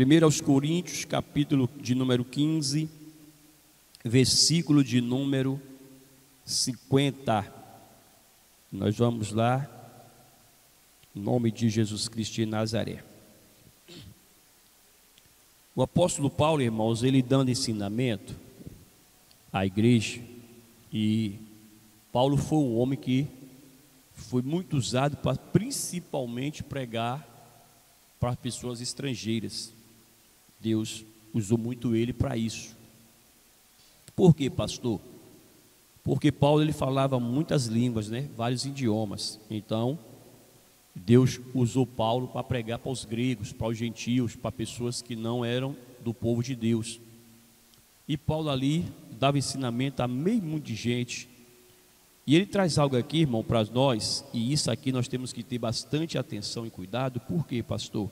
1 aos Coríntios, capítulo de número 15, versículo de número 50. Nós vamos lá, em nome de Jesus Cristo de Nazaré. O apóstolo Paulo, irmãos, ele dando ensinamento à igreja, e Paulo foi um homem que foi muito usado para principalmente pregar para pessoas estrangeiras. Deus usou muito ele para isso. Por quê, pastor? Porque Paulo ele falava muitas línguas, né? Vários idiomas. Então, Deus usou Paulo para pregar para os gregos, para os gentios, para pessoas que não eram do povo de Deus. E Paulo ali dava ensinamento a meio mundo de gente. E ele traz algo aqui, irmão, para nós, e isso aqui nós temos que ter bastante atenção e cuidado. Por quê, pastor?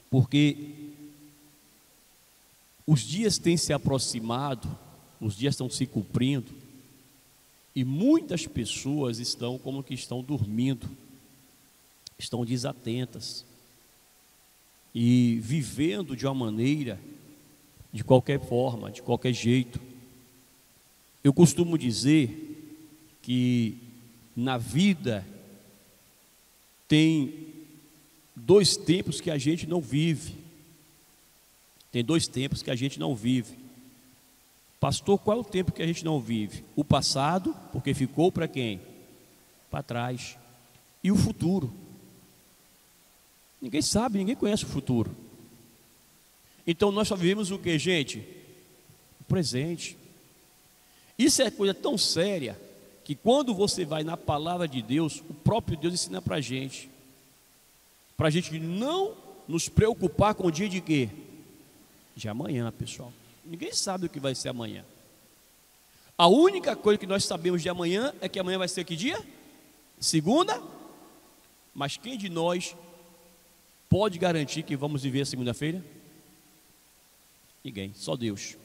Porque os dias têm se aproximado, os dias estão se cumprindo, e muitas pessoas estão como que estão dormindo, estão desatentas, e vivendo de uma maneira, de qualquer forma, de qualquer jeito. Eu costumo dizer que na vida tem dois tempos que a gente não vive. Tem dois tempos que a gente não vive. Pastor, qual é o tempo que a gente não vive? O passado, porque ficou para quem? Para trás. E o futuro? Ninguém sabe, ninguém conhece o futuro. Então nós só vivemos o que, gente? O presente. Isso é coisa tão séria que quando você vai na palavra de Deus, o próprio Deus ensina para a gente não nos preocupar com o dia de quê? De amanhã, pessoal. Ninguém sabe o que vai ser amanhã. A única coisa que nós sabemos de amanhã é que amanhã vai ser que dia? Segunda. Mas quem de nós pode garantir que vamos viver a segunda-feira? Ninguém, só Deus.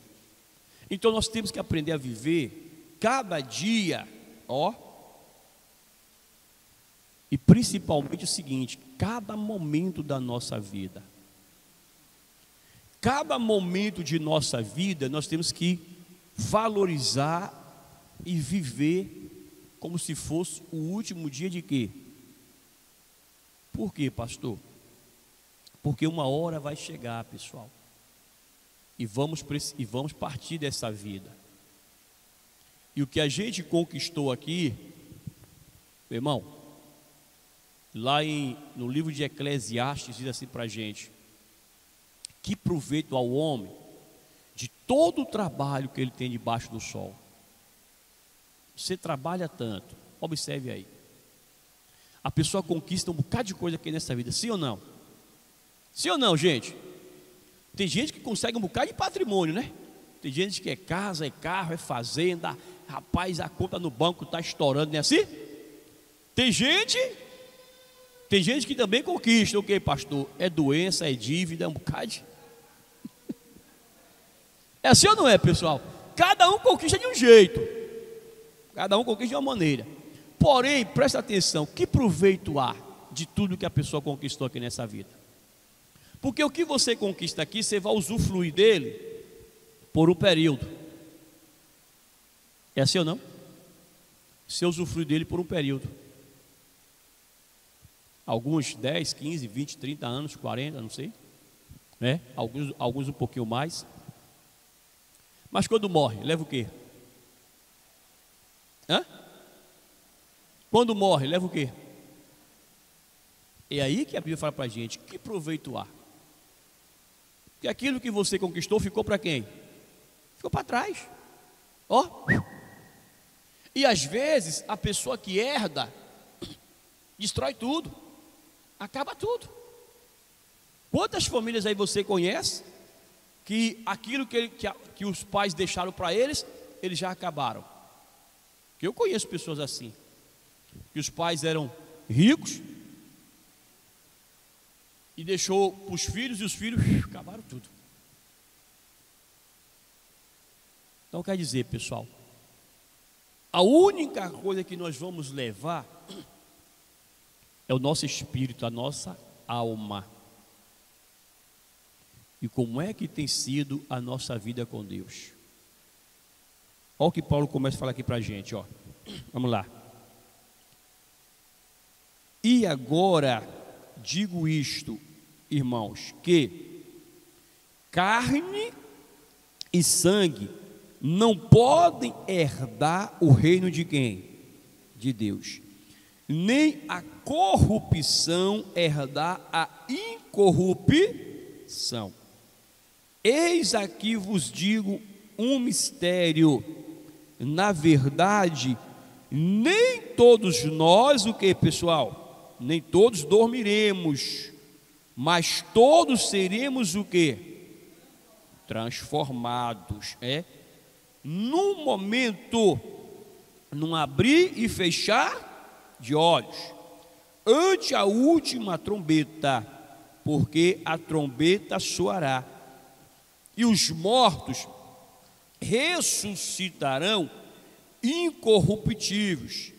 Então nós temos que aprender a viver cada dia, e principalmente o seguinte: cada momento da nossa vida. Cada momento de nossa vida nós temos que valorizar e viver como se fosse o último dia de quê? Por quê, pastor? Porque uma hora vai chegar, pessoal, e vamos partir dessa vida. E o que a gente conquistou aqui, meu irmão, lá no livro de Eclesiastes diz assim para a gente: que proveito ao homem de todo o trabalho que ele tem debaixo do sol. Você trabalha tanto, observe aí. A pessoa conquista um bocado de coisa aqui nessa vida, sim ou não? Sim ou não, gente? Tem gente que consegue um bocado de patrimônio, né? Tem gente que é casa, é carro, é fazenda. Rapaz, a conta no banco está estourando, não é assim? Tem gente que também conquista, o que, pastor? É doença, é dívida, é um bocado. É assim ou não é, pessoal? Cada um conquista de um jeito, cada um conquista de uma maneira. Porém, presta atenção, que proveito há de tudo que a pessoa conquistou aqui nessa vida? Porque o que você conquista aqui, você vai usufruir dele por um período. É assim ou não? Você usufrui dele por um período. Alguns 10, 15, 20, 30 anos, 40, não sei, né? Alguns um pouquinho mais. Mas quando morre, leva o quê? Quando morre, leva o quê? É aí que a Bíblia fala para a gente: que proveito há? Que aquilo que você conquistou ficou para quem? Ficou para trás. E às vezes a pessoa que herda destrói tudo, acaba tudo. Quantas famílias aí você conhece que aquilo que os pais deixaram para eles já acabaram? Eu conheço pessoas assim, que os pais eram ricos e deixou para os filhos, e os filhos acabaram tudo. Então quer dizer, pessoal, a única coisa que nós vamos levar é o nosso espírito, a nossa alma. e como é que tem sido a nossa vida com Deus. Olha o que Paulo começa a falar aqui para a gente, ó. Vamos lá. E agora digo isto, irmãos, que carne e sangue não podem herdar o reino de quem? De Deus. Nem a corrupção herdar a incorrupção. Eis aqui vos digo um mistério. Na verdade, nem todos nós, o que, pessoal? Nem todos dormiremos, mas todos seremos o que? Transformados, num momento, num abrir e fechar de olhos, ante a última trombeta, porque a trombeta soará, e os mortos ressuscitarão incorruptíveis,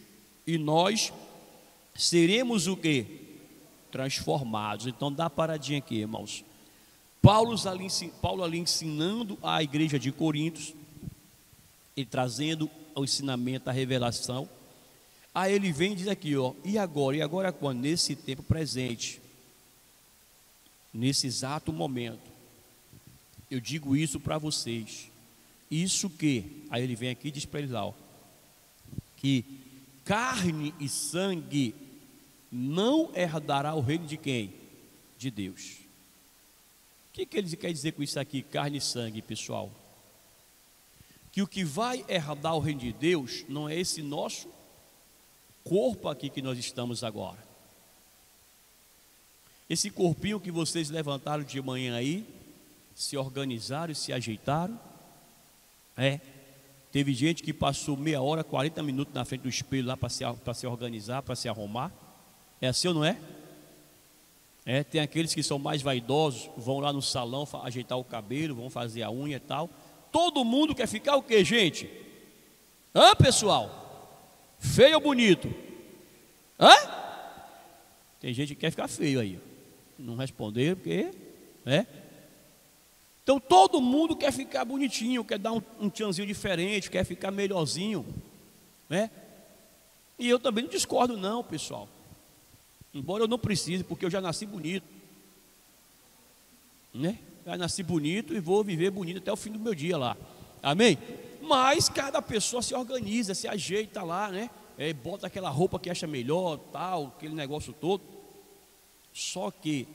e nós seremos o que? Transformados. Então dá uma paradinha aqui, irmãos. Paulo ali ensinando a igreja de Corinto e trazendo o ensinamento, a revelação. Aí ele vem e diz aqui, ó, e agora quando? Nesse tempo presente, nesse exato momento, eu digo isso para vocês. Isso que, aí ele vem aqui e diz para eles lá, ó, que carne e sangue não herdará o reino de quem? De Deus. O que ele quer dizer com isso aqui, carne e sangue, pessoal? Que o que vai herdar o reino de Deus não é esse nosso corpo aqui que nós estamos agora. Esse corpinho que vocês levantaram de manhã aí, se organizaram e se ajeitaram, teve gente que passou meia hora, 40 minutos na frente do espelho lá para se organizar, para se arrumar. É assim ou não é? Tem aqueles que são mais vaidosos, vão lá no salão ajeitar o cabelo, vão fazer a unha e tal. Todo mundo quer ficar o que, gente? Pessoal? Feio ou bonito? Tem gente que quer ficar feio aí. Não responderam porque, Então todo mundo quer ficar bonitinho, quer dar um tchanzinho diferente, quer ficar melhorzinho, E eu também não discordo não, pessoal. Embora eu não precise, porque eu já nasci bonito, Já nasci bonito e vou viver bonito até o fim do meu dia lá, amém? Mas cada pessoa se organiza, se ajeita lá, bota aquela roupa que acha melhor, tal, aquele negócio todo. Só que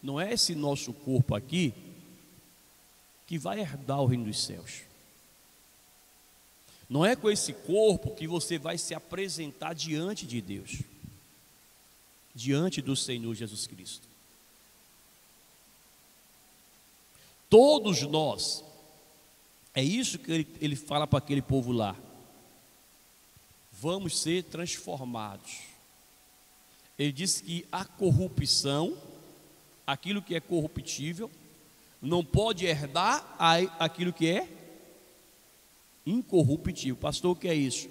não é esse nosso corpo aqui que vai herdar o reino dos céus. Não é com esse corpo que você vai se apresentar diante de Deus, diante do Senhor Jesus Cristo. Todos nós, é isso que ele fala para aquele povo lá, vamos ser transformados. Ele diz que a corrupção, aquilo que é corruptível, não pode herdar aquilo que é incorruptível. Pastor, o que é isso?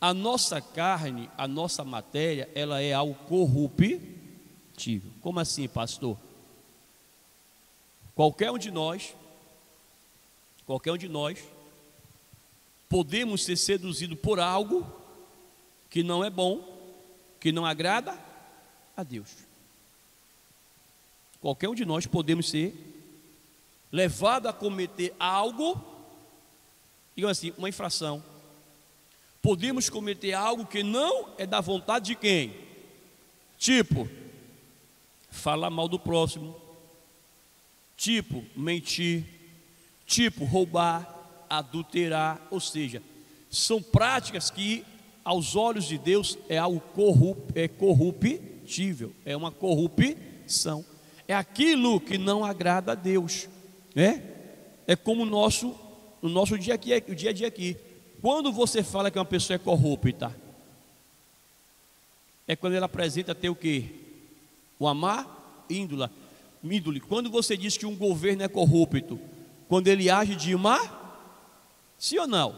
A nossa carne, a nossa matéria, ela é algo corruptível. Como assim, pastor? Qualquer um de nós podemos ser seduzidos por algo que não é bom, que não agrada a Deus. Qualquer um de nós podemos ser levado a cometer algo, digamos assim, uma infração. Podemos cometer algo que não é da vontade de quem? Tipo, falar mal do próximo, tipo, mentir, tipo, roubar, adulterar, ou seja, são práticas que aos olhos de Deus é algo corruptível, é uma corrupção, é aquilo que não agrada a Deus, É como o nosso dia a dia aqui. Quando você fala que uma pessoa é corrupta, é quando ela apresenta ter o quê? O amar, índole. Quando você diz que um governo é corrupto, quando ele age de má, sim ou não?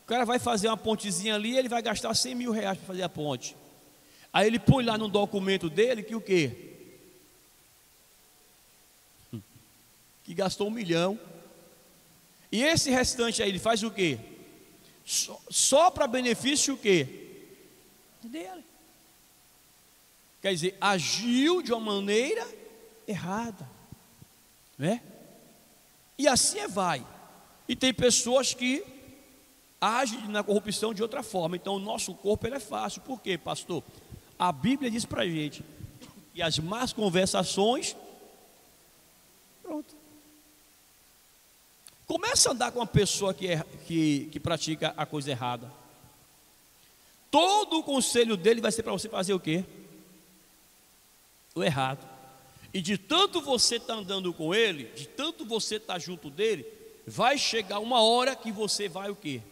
O cara vai fazer uma pontezinha ali, ele vai gastar 100 mil reais para fazer a ponte. Aí ele põe lá no documento dele que o quê? que gastou 1 milhão, e esse restante aí ele faz o quê? Só para benefício o quê? Dele. Quer dizer, agiu de uma maneira errada, né? E assim vai. E tem pessoas que agem na corrupção de outra forma. Então o nosso corpo ele é fácil. Por quê, pastor? A Bíblia diz para a gente que as más conversações, pronto. Começa a andar com uma pessoa que pratica a coisa errada. Todo o conselho dele vai ser para você fazer o quê? O errado. E de tanto você estar andando com ele, de tanto você estar junto dele, vai chegar uma hora que você vai o quê?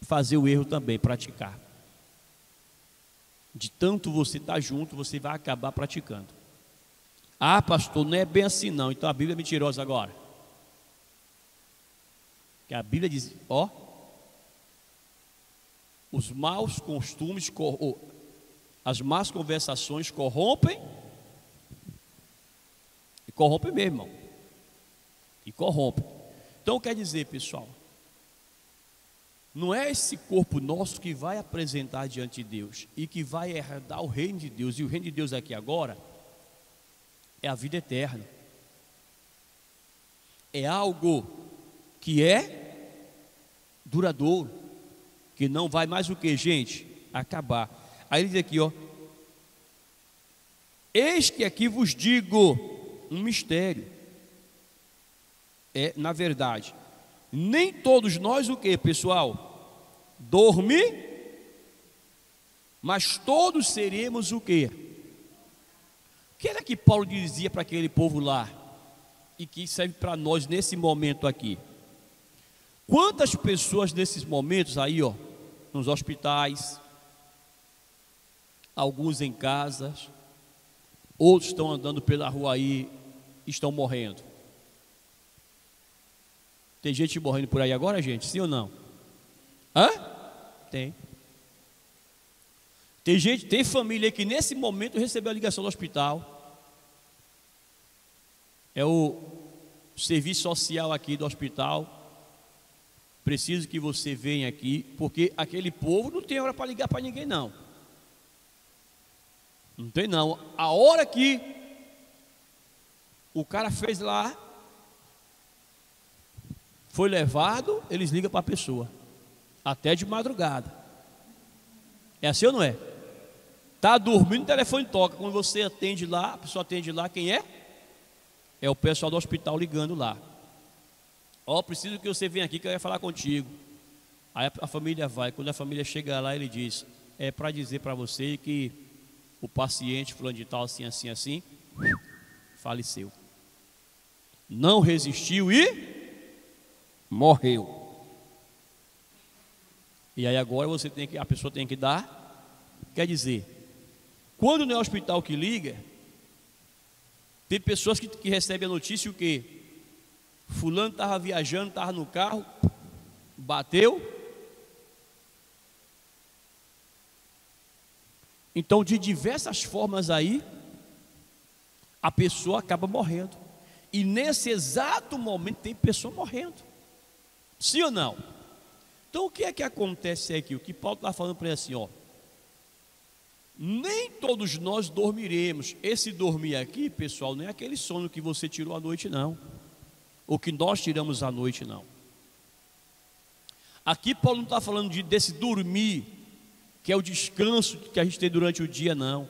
Fazer o erro também, praticar. De tanto você estar junto, você vai acabar praticando. Ah, pastor, não é bem assim não. Então a Bíblia é mentirosa agora. Que a Bíblia diz, ó, os maus costumes, as más conversações corrompem, e corrompem mesmo, irmão. E corrompem. Então quer dizer, pessoal, não é esse corpo nosso que vai apresentar diante de Deus e que vai herdar o reino de Deus. E o reino de Deus aqui agora é a vida eterna. É algo que é duradouro, que não vai mais o que, gente? Acabar. Aí ele diz aqui, ó: eis que aqui vos digo um mistério. Na verdade, nem todos nós o que, pessoal? Dorme, mas todos seremos o que? O que era que Paulo dizia para aquele povo lá? E que serve para nós nesse momento aqui. Quantas pessoas nesses momentos aí, ó, nos hospitais, alguns em casas, outros estão andando pela rua aí, estão morrendo. Tem gente morrendo por aí agora, gente? Sim ou não? Hã? Tem. Tem gente, tem família que nesse momento recebeu a ligação do hospital. É o serviço social aqui do hospital. Preciso que você venha aqui, porque aquele povo não tem hora para ligar para ninguém, não. Não tem não. A hora que o cara fez lá, foi levado, eles ligam para a pessoa, até de madrugada. É assim ou não é? Está dormindo, o telefone toca. Quando você atende lá, a pessoa atende lá, quem é? É o pessoal do hospital ligando lá. Ó, preciso que você venha aqui que eu quero falar contigo. Aí a família vai. Quando a família chega lá, ele diz: é para dizer para você que o paciente fulano de tal, assim, assim, assim, faleceu. Não resistiu e morreu. E aí agora a pessoa tem que dar. Quer dizer, quando não é o hospital que liga, tem pessoas que recebem a notícia o quê? Fulano estava viajando, estava no carro, bateu. Então, de diversas formas aí, a pessoa acaba morrendo. E nesse exato momento tem pessoa morrendo. Sim ou não? Então o que é que acontece aqui? O que Paulo está falando para ele assim, ó: nem todos nós dormiremos. Esse dormir aqui, pessoal, não é aquele sono que você tirou à noite, não. Ou que nós tiramos à noite, não. Aqui Paulo não está falando desse dormir, que é o descanso que a gente tem durante o dia, não.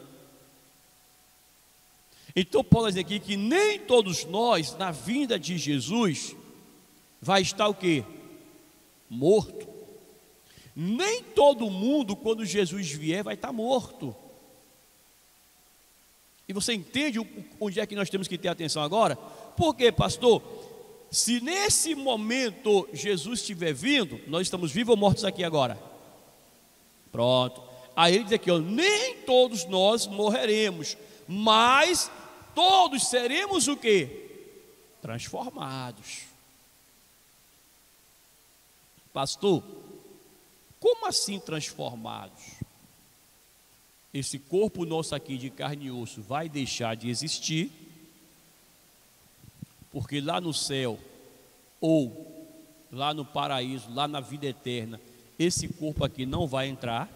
Então Paulo diz aqui que nem todos nós, na vinda de Jesus, vai estar o quê? Morto. Nem todo mundo, quando Jesus vier, vai estar morto. E você entende onde é que nós temos que ter atenção agora? Por quê, pastor? Se nesse momento Jesus estiver vindo, nós estamos vivos ou mortos aqui agora? Pronto. Aí ele diz aqui, ó: nem todos nós morreremos, mas todos seremos o quê? Transformados. Pastor, como assim transformados? Esse corpo nosso aqui de carne e osso vai deixar de existir, Porque lá no céu, ou lá no paraíso, lá na vida eterna, esse corpo aqui não vai entrar.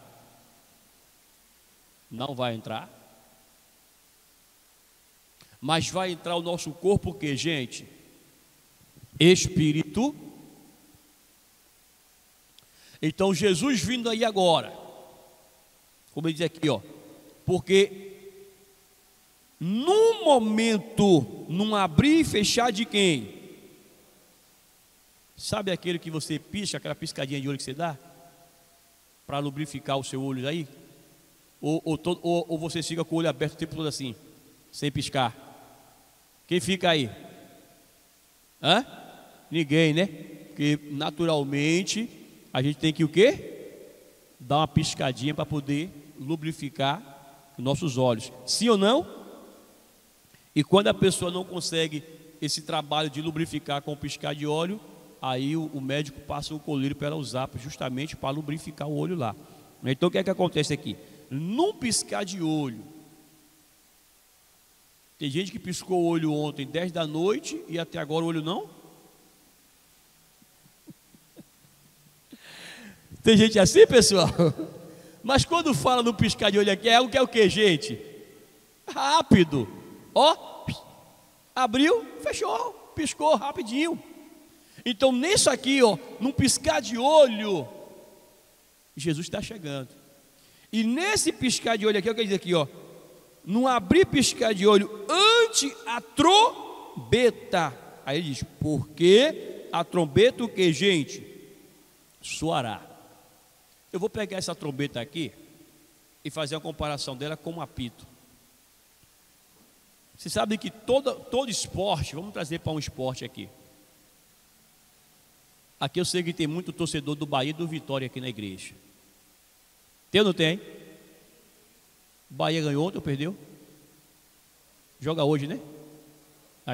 Não vai entrar. Mas vai entrar o nosso corpo, o que, gente? Espírito. Então Jesus vindo aí agora, como ele diz aqui, ó, porque no momento, num abrir e fechar de quem? Sabe aquele que você pisca, aquela piscadinha de olho que você dá? Para lubrificar o seu olho aí? Ou você fica com o olho aberto o tempo todo assim, sem piscar? Quem fica aí? Hã? Ninguém, né? Porque naturalmente a gente tem que o quê? Dar uma piscadinha para poder lubrificar os nossos olhos. Sim ou não? E quando a pessoa não consegue esse trabalho de lubrificar com piscar de óleo, aí o médico passa o colírio para ela usar justamente para lubrificar o olho lá. Então o que é que acontece aqui? Num piscar de olho, tem gente que piscou o olho ontem 10 da noite e até agora o olho não? Tem gente assim, pessoal? Mas quando fala no piscar de olho aqui, é o que, gente? Rápido. Ó, abriu, fechou, piscou rapidinho. Então nisso aqui, ó, num piscar de olho, Jesus está chegando. E nesse piscar de olho aqui, o que diz aqui, ó, num abrir piscar de olho ante a trombeta. Aí ele diz, porque a trombeta o que, gente? Soará. Eu vou pegar essa trombeta aqui e fazer uma comparação dela com um apito. Você sabe que todo esporte, vamos trazer para um esporte aqui. Aqui eu sei que tem muito torcedor do Bahia e do Vitória aqui na igreja. Tem ou não tem? O Bahia ganhou ontem ou perdeu? Joga hoje, né?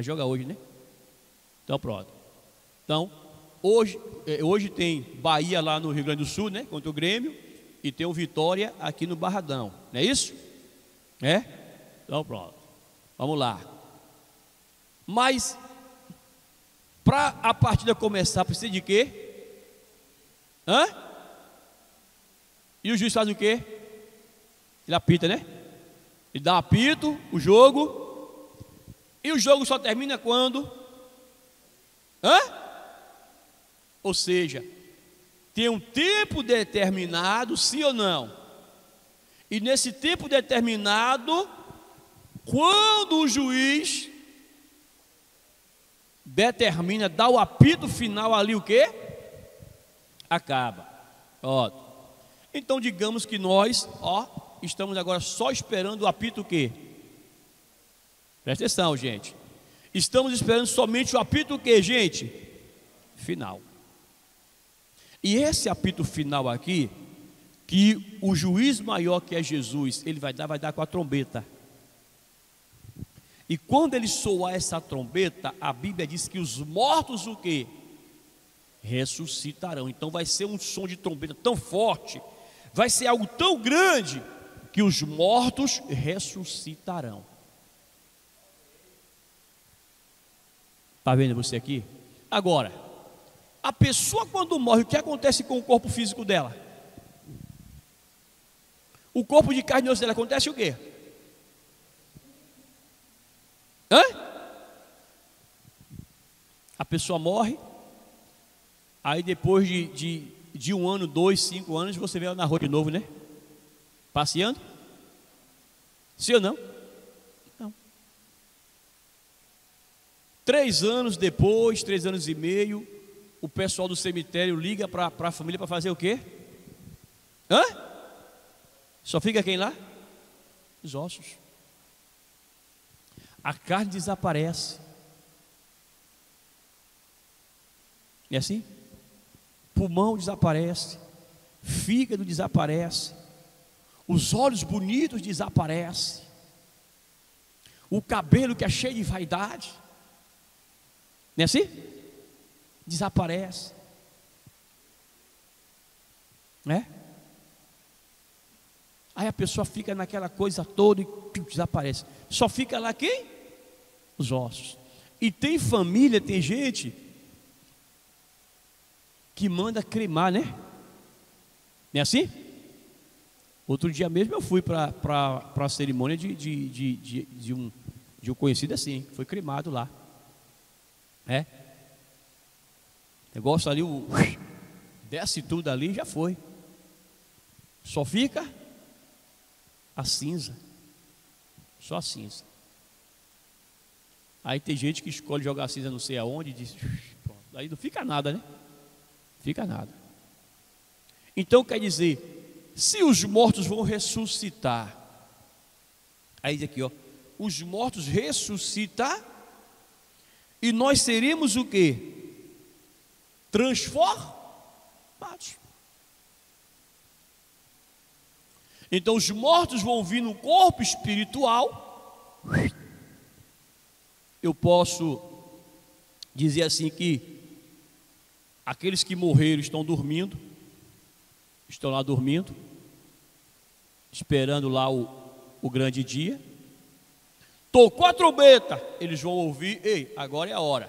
Joga hoje, né? Então pronto. Então, hoje tem Bahia lá no Rio Grande do Sul, né? Contra o Grêmio. E tem o Vitória aqui no Barradão. Não é isso? É? Então pronto. Vamos lá. Mas para a partida começar, precisa de quê? Hã? E o juiz faz o quê? Ele apita, né? Ele dá um apito, o jogo. E o jogo só termina quando? Hã? Ou seja, tem um tempo determinado, sim ou não? E nesse tempo determinado, quando o juiz determina, dá o apito final ali, o quê? Acaba. Ó. Então digamos que nós, ó, estamos agora só esperando o apito o quê? Presta atenção, gente. Estamos esperando somente o apito o quê, gente? Final. E esse apito final aqui, que o juiz maior que é Jesus, ele vai dar com a trombeta. E quando ele soar essa trombeta, a Bíblia diz que os mortos o quê? Ressuscitarão. Então vai ser um som de trombeta tão forte, vai ser algo tão grande, que os mortos ressuscitarão. Está vendo você aqui? Agora, a pessoa quando morre, o que acontece com o corpo físico dela? O corpo de carne e osso dela acontece o quê? Hã? A pessoa morre, aí depois de 1 ano, 2, 5 anos, você vê ela na rua de novo, né? Passeando? Sim ou não? Não. 3 anos depois, 3 anos e meio, o pessoal do cemitério liga para a família para fazer o quê? Hã? Só fica quem lá? Os ossos. A carne desaparece. É assim? Pulmão desaparece, fígado desaparece, os olhos bonitos desaparecem, o cabelo que é cheio de vaidade, não é assim? Desaparece, né? Aí a pessoa fica naquela coisa toda e desaparece. Só fica lá quem? Os ossos. E tem família, tem gente que manda cremar, né? Não é assim? Outro dia mesmo eu fui para a cerimônia de um conhecido assim, foi cremado lá. É? Negócio ali, desce tudo ali e já foi. Só fica a cinza. Só a cinza. Aí tem gente que escolhe jogar a cinza não sei aonde e diz, pronto. Aí não fica nada, né? Fica nada. Então quer dizer, se os mortos vão ressuscitar, aí diz aqui, ó, os mortos ressuscitar, e nós seremos o quê? Transformados. Então os mortos vão vir no corpo espiritual. Eu posso dizer assim que aqueles que morreram estão dormindo, estão lá dormindo, esperando lá o grande dia. Tocou a trombeta, eles vão ouvir, ei, agora é a hora.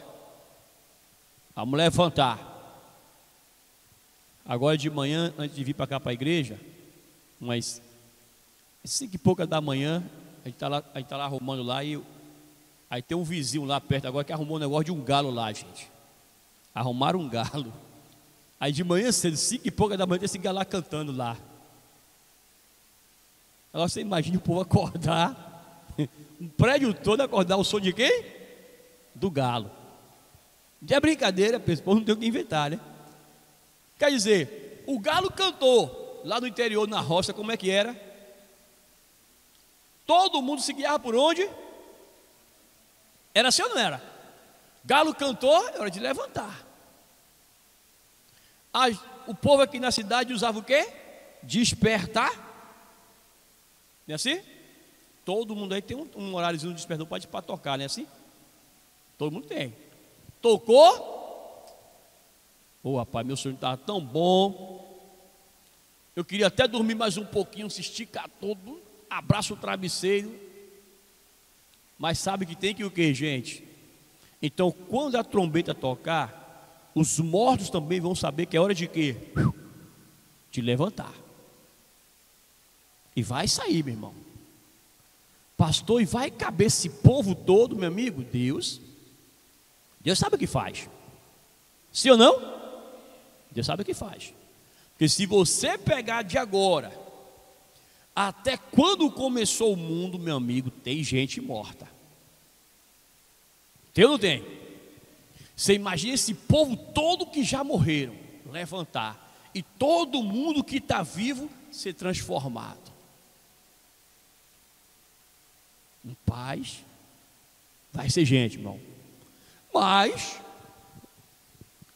Vamos levantar. Agora de manhã, antes de vir para cá para a igreja, umas 5 e pouca da manhã, a gente está lá arrumando lá, e aí tem um vizinho lá perto agora que arrumou um negócio de um galo lá, gente. Arrumaram um galo. Aí de manhã cedo, 5 e pouca da manhã, tem esse galo lá cantando lá. Agora você imagina o povo acordar, um prédio todo acordar, o som de quem? Do galo. De brincadeira, o povo não tem o que inventar, né? Quer dizer, o galo cantou lá no interior, na roça, como é que era? Todo mundo se guiava por onde? Era assim ou não era? Galo cantou, é hora de levantar. O povo aqui na cidade usava o quê? Despertar. Não é assim? Todo mundo aí tem um horáriozinho de despertar para tocar, não é assim? Todo mundo tem. Tocou. Ô rapaz, meu sonho estava tão bom. Eu queria até dormir mais um pouquinho, se esticar todo, abraço o travesseiro. Mas sabe que tem que o que, gente? Então, quando a trombeta tocar, os mortos também vão saber que é hora de quê? De levantar. E vai sair, meu irmão. Pastor, e vai caber esse povo todo, meu amigo? Deus sabe o que faz. Sim ou não? Deus sabe o que faz. Porque se você pegar de agora até quando começou o mundo, meu amigo, tem gente morta. Tem ou não tem? Você imagina esse povo todo que já morreram levantar, e todo mundo que está vivo ser transformado em paz. Vai ser gente, irmão. Mas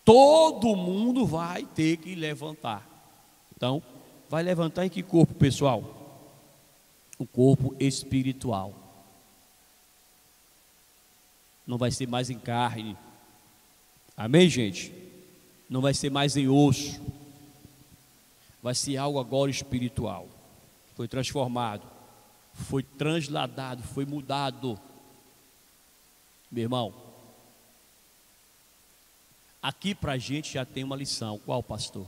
todo mundo vai ter que levantar. Então, vai levantar em que corpo, pessoal? O corpo espiritual. Não vai ser mais em carne. Amém, gente? Não vai ser mais em osso. Vai ser algo agora espiritual. Foi transformado, foi transladado, foi mudado. Meu irmão, aqui para a gente já tem uma lição. Qual, pastor?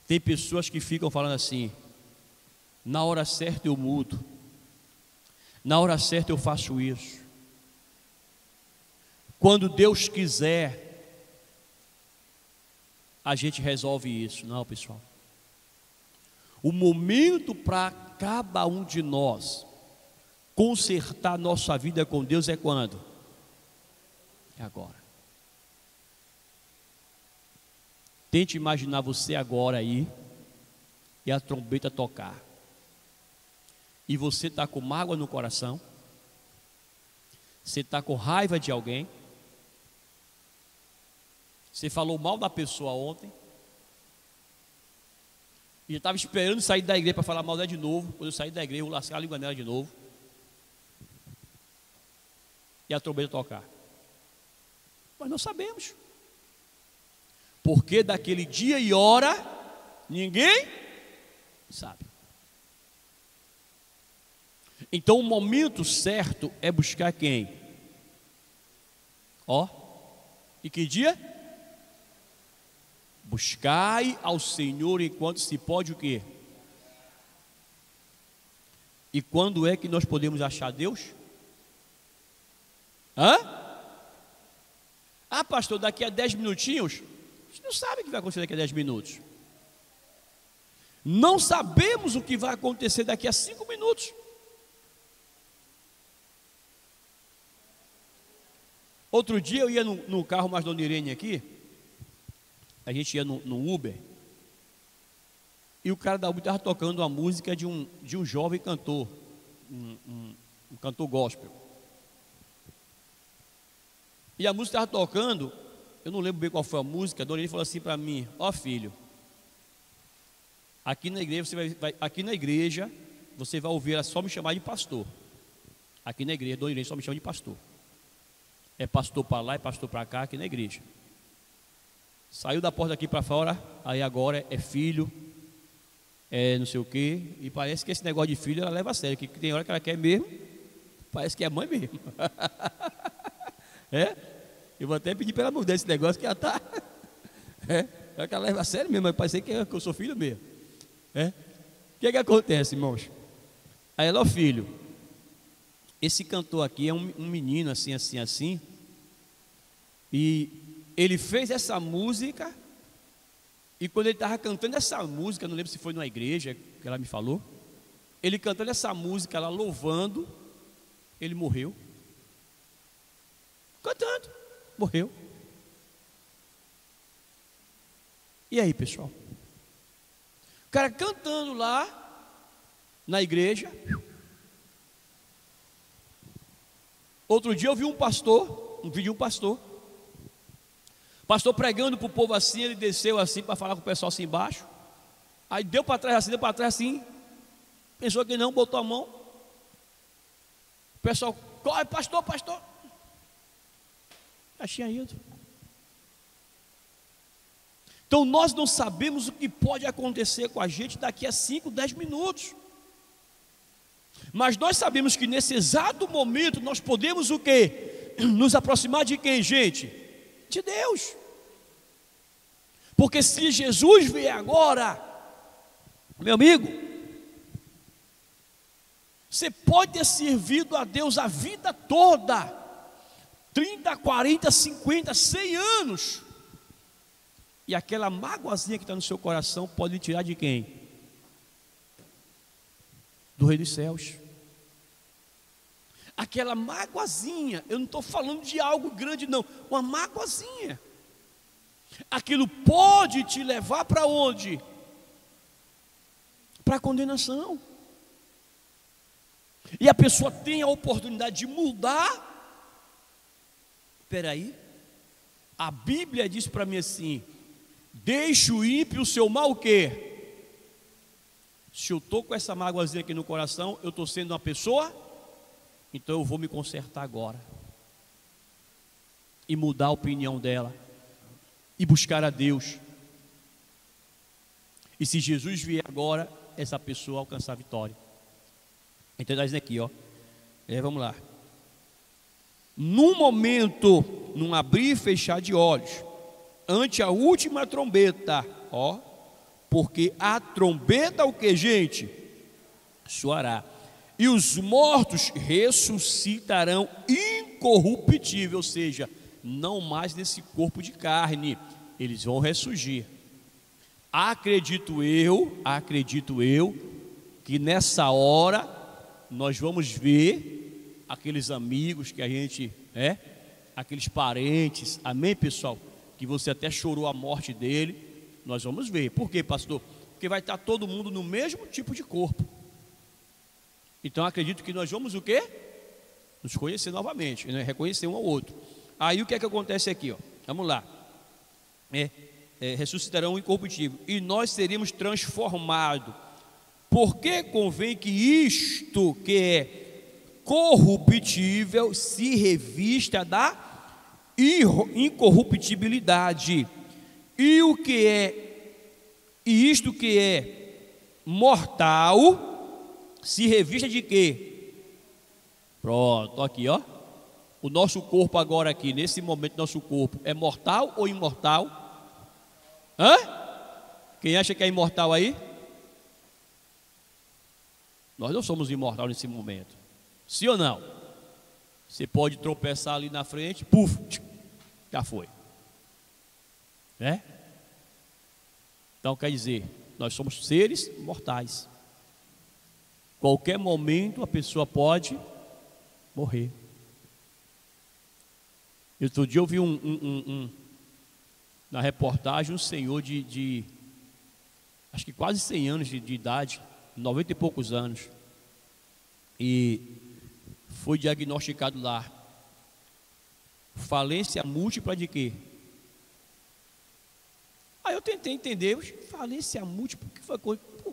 Tem pessoas que ficam falando assim: na hora certa eu mudo, na hora certa eu faço isso, quando Deus quiser a gente resolve isso. Não, pessoal. O momento para cada um de nós consertar nossa vida com Deus é quando? É agora. Tente imaginar você agora aí, e a trombeta tocar, e você está com mágoa no coração, você está com raiva de alguém, você falou mal da pessoa ontem, e eu estava esperando sair da igreja para falar mal dela de novo. Quando eu sair da igreja, eu vou lascar a língua dela de novo, e a trombeta tocar. Mas não sabemos, porque daquele dia e hora ninguém sabe. Então o momento certo é buscar quem? Ó, e que dia? Buscai ao Senhor enquanto se pode o quê? E quando é que nós podemos achar Deus? Hã? Ah, pastor, daqui a 10 minutinhos? Você não sabe o que vai acontecer daqui a 10 minutos. Não sabemos o que vai acontecer daqui a 5 minutos. Outro dia eu ia no carro mais Dona Irene aqui. A gente ia no Uber. E o cara da Uber estava tocando a música de um jovem cantor. Um cantor gospel. E a música estava tocando. Eu não lembro bem qual foi a música. A Dona Irene falou assim para mim: ó filho, aqui na igreja você vai ouvir ela só me chamar de pastor. Aqui na igreja, Dona Irene só me chama de pastor. É pastor para lá, é pastor para cá, aqui na igreja. Saiu da porta aqui para fora, aí agora é filho, é não sei o quê. E parece que esse negócio de filho ela leva a sério, que tem hora que ela quer mesmo, parece que é mãe mesmo. É? Eu vou até pedir para ela mudar esse negócio que ela está. É que ela leva a sério mesmo, mas parece que eu sou filho mesmo. É? O que acontece, irmãos? Aí ela, ó filho, esse cantor aqui é um menino assim, e ele fez essa música, e quando ele estava cantando essa música, não lembro se foi numa igreja que ela me falou, ele cantando essa música, ela louvando, ele morreu. Cantando, morreu. E aí, pessoal? O cara cantando lá na igreja. Outro dia eu vi um vídeo de um pastor pregando para o povo assim. Ele desceu assim para falar com o pessoal assim embaixo. Aí deu para trás assim, pensou que não, botou a mão. O pessoal, corre, pastor. Já tinha ido. Então nós não sabemos o que pode acontecer com a gente daqui a 5, 10 minutos. Mas nós sabemos que nesse exato momento nós podemos o quê? Nos aproximar de quem, gente? De Deus. Porque se Jesus vier agora, meu amigo, você pode ter servido a Deus a vida toda, 30, 40, 50, 100 anos, e aquela mágoazinha que está no seu coração pode tirar de quem? Do Rei dos Céus. Aquela mágoazinha, eu não estou falando de algo grande não, uma mágoazinha, aquilo pode te levar para onde? Para a condenação. E a pessoa tem a oportunidade de mudar. Espera aí, a Bíblia diz para mim assim: deixe o ímpio o seu mal o quê? Se eu estou com essa mágoazinha aqui no coração, eu estou sendo uma pessoa, então eu vou me consertar agora e mudar a opinião dela e buscar a Deus. E se Jesus vier agora, essa pessoa alcançar a vitória. Então está dizendo aqui, ó. Vamos lá. Num momento, num abrir e fechar de olhos, ante a última trombeta, ó, porque a trombeta o que, gente? Soará. E os mortos ressuscitarão incorruptível, ou seja, não mais nesse corpo de carne, eles vão ressurgir. Acredito eu, que nessa hora nós vamos ver aqueles amigos que a gente, aqueles parentes, amém, pessoal? Que você até chorou a morte dele, nós vamos ver. Por quê, pastor? Porque vai estar todo mundo no mesmo tipo de corpo. Então acredito que nós vamos o quê? Nos conhecer novamente, né? Reconhecer um ao outro. Aí o que é que acontece aqui, ó? Vamos lá. Ressuscitarão incorruptível, e nós seremos transformados. Porque convém que isto que é corruptível se revista da incorruptibilidade, e isto que é mortal se revista de quê? Pronto, aqui, ó. O nosso corpo agora aqui, nesse momento, nosso corpo é mortal ou imortal? Hã? Quem acha que é imortal aí? Nós não somos imortais nesse momento. Sim ou não? Você pode tropeçar ali na frente, puf, já foi. Né? Então quer dizer, nós somos seres mortais. Qualquer momento a pessoa pode morrer. Outro dia eu vi na reportagem um senhor de acho que quase 100 anos de idade, 90 e poucos anos, e foi diagnosticado lá falência múltipla de quê? Aí eu tentei entender, falência múltipla,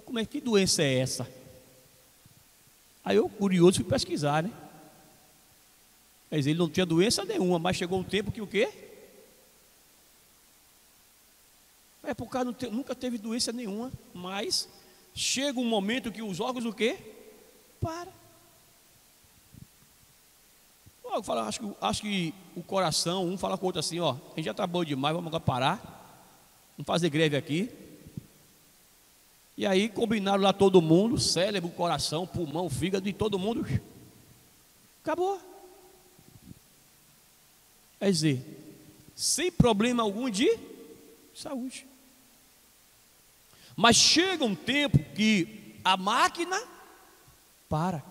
como é que doença é essa? Aí eu, curioso, fui pesquisar, né? Quer dizer, ele não tinha doença nenhuma, mas chegou um tempo que o quê? É por causa nunca teve doença nenhuma, mas chega um momento que os órgãos o quê? Para. Eu falo, acho que o coração, um fala com o outro assim, ó, a gente já está bom demais, vamos agora parar, vamos fazer greve aqui. E aí combinaram lá todo mundo, cérebro, coração, pulmão, fígado e todo mundo. Acabou. Quer dizer, sem problema algum de saúde. Mas chega um tempo que a máquina para.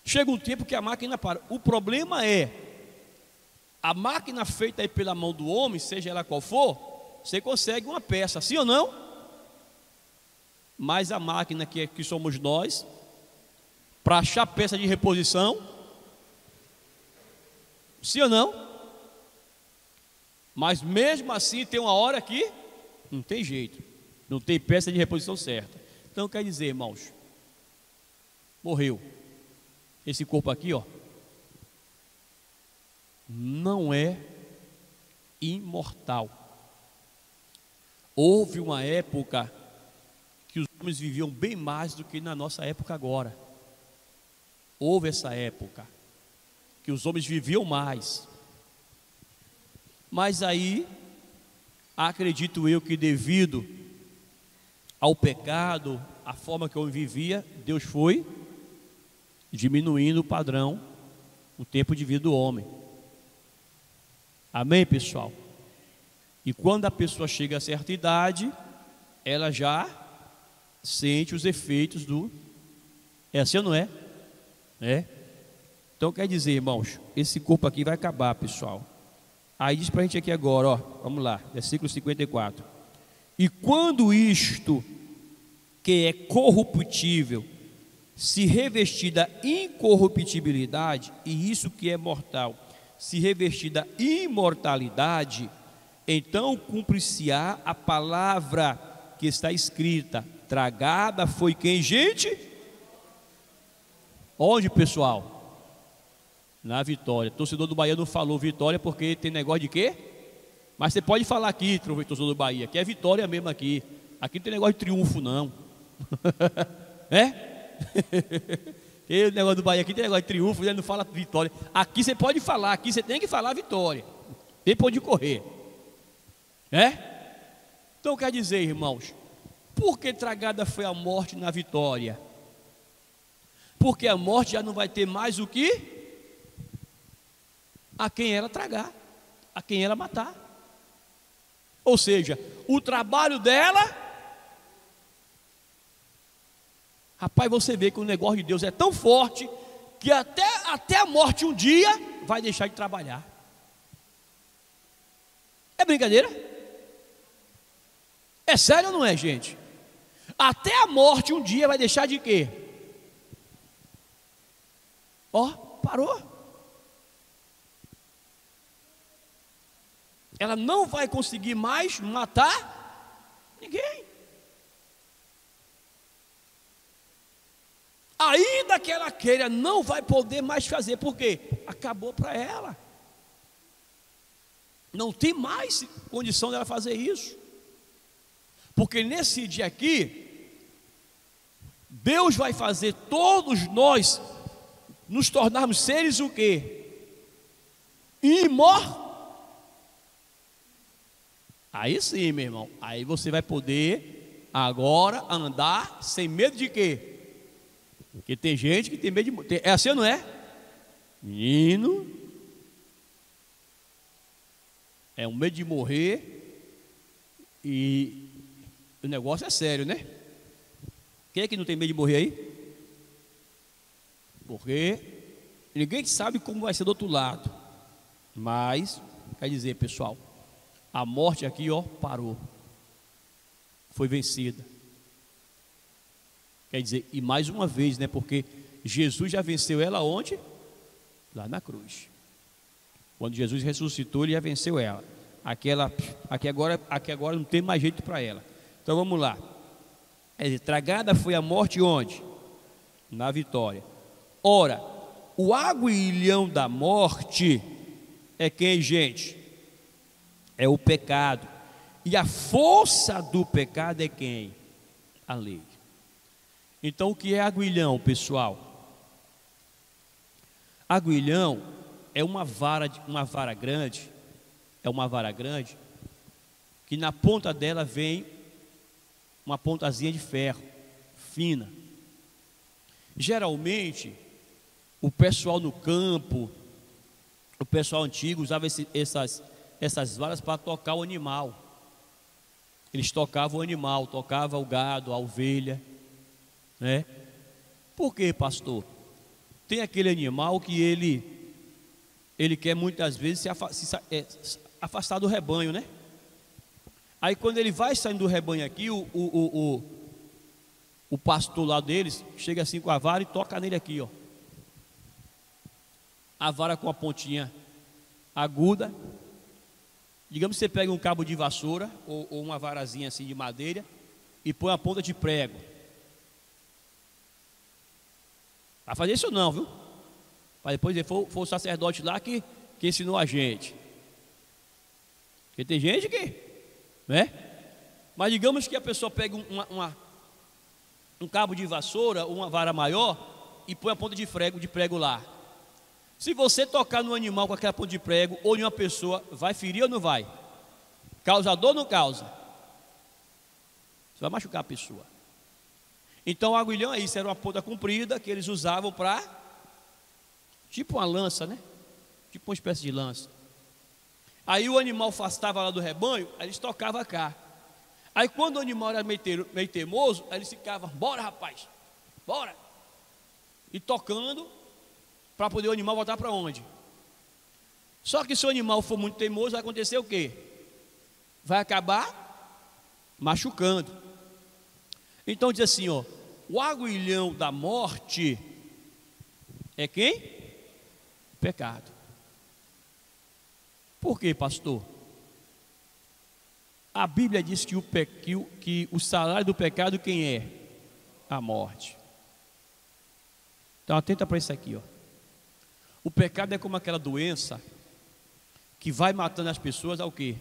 Chega um tempo que a máquina para. O problema é, a máquina feita aí pela mão do homem, seja ela qual for, você consegue uma peça, sim ou não? Mas a máquina que somos nós, para achar peça de reposição, sim ou não? Mas mesmo assim tem uma hora que não tem jeito, não tem peça de reposição certa. Então quer dizer, irmãos, morreu. Esse corpo aqui, ó, não é imortal. Houve uma época que os homens viviam bem mais do que na nossa época agora. Houve essa época que os homens viviam mais. Mas aí, acredito eu que devido ao pecado, a forma que o homem vivia, Deus foi diminuindo o padrão, o tempo de vida do homem. Amém, pessoal? E quando a pessoa chega a certa idade, ela já sente os efeitos do... É assim ou não é? É. Então quer dizer, irmãos, esse corpo aqui vai acabar, pessoal. Aí diz para a gente aqui agora, ó, vamos lá, versículo 54. E quando isto que é corruptível se revestir da incorruptibilidade, e isso que é mortal se revestir da imortalidade, então cumprir-se-á a palavra que está escrita: tragada foi quem, gente? Onde, pessoal? Na Vitória. Torcedor do Bahia não falou Vitória porque tem negócio de quê? Mas você pode falar aqui, torcedor do Bahia, que é Vitória mesmo aqui. Aqui não tem negócio de triunfo, não. É? E o negócio do Bahia aqui tem negócio de triunfo, ele não fala Vitória. Aqui você pode falar, aqui você tem que falar Vitória. Tem por onde correr. É? Então quer dizer, irmãos, por que tragada foi a morte na vitória? Porque a morte já não vai ter mais o que? A quem ela tragar, a quem ela matar. Ou seja, o trabalho dela... Rapaz, você vê que o negócio de Deus é tão forte que até a morte um dia vai deixar de trabalhar. É brincadeira? É sério ou não é, gente? Até a morte um dia vai deixar de quê? Ó, parou. Ela não vai conseguir mais matar ninguém. Ainda que ela queira, não vai poder mais fazer, porque acabou para ela. Não tem mais condição dela fazer isso. Porque nesse dia aqui, Deus vai fazer todos nós nos tornarmos seres o quê? imortal. Aí sim, meu irmão, aí você vai poder agora andar sem medo de quê? Porque tem gente que tem medo de morrer. É assim ou não é? Menino, é um medo de morrer e o negócio é sério, né? Quem é que não tem medo de morrer aí? Porque ninguém sabe como vai ser do outro lado. Mas, quer dizer, pessoal, a morte aqui, ó, parou. Foi vencida. Quer dizer, e mais uma vez, né? Porque Jesus já venceu ela onde? Lá na cruz. Quando Jesus ressuscitou, ele já venceu ela. Aqui agora não tem mais jeito para ela. Então vamos lá. Quer dizer, tragada foi a morte onde? Na vitória. Ora, o aguilhão da morte é quem, gente? É o pecado. E a força do pecado é quem? A lei. Então o que é aguilhão, pessoal? Aguilhão é uma vara grande, que na ponta dela vem uma pontazinha de ferro, fina. Geralmente, o pessoal no campo, o pessoal antigo usava essas varas para tocar o animal. Eles tocavam o animal, tocavam o gado, a ovelha, né? Por quê, pastor? Tem aquele animal que ele quer muitas vezes se afastar do rebanho, né? Aí quando ele vai saindo do rebanho aqui, o pastor lá deles chega assim com a vara e toca nele aqui, ó. A vara com a pontinha aguda. Digamos que você pega um cabo de vassoura ou uma varazinha assim de madeira e põe a ponta de prego. Vai fazer isso não, viu? Para depois foi o sacerdote lá que ensinou a gente. Porque tem gente que, né? Mas digamos que a pessoa pega um cabo de vassoura, uma vara maior e põe a ponta de prego lá. Se você tocar no animal com aquela ponta de prego ou em uma pessoa, vai ferir ou não vai? Causa dor ou não causa? Você vai machucar a pessoa. Então o aguilhão é isso, era uma ponta comprida que eles usavam para, tipo uma lança, né? Tipo uma espécie de lança. Aí o animal afastava lá do rebanho, aí eles tocavam cá. Aí quando o animal era meio teimoso, aí eles ficavam, bora rapaz, bora. E tocando, para poder o animal voltar para onde? Só que se o animal for muito teimoso, vai acontecer o quê? Vai acabar machucando. Então diz assim, ó, o aguilhão da morte é quem? Pecado. Por quê, pastor? A Bíblia diz que o salário do pecado quem é? A morte. Então atenta para isso aqui, ó. O pecado é como aquela doença que vai matando as pessoas ao quê?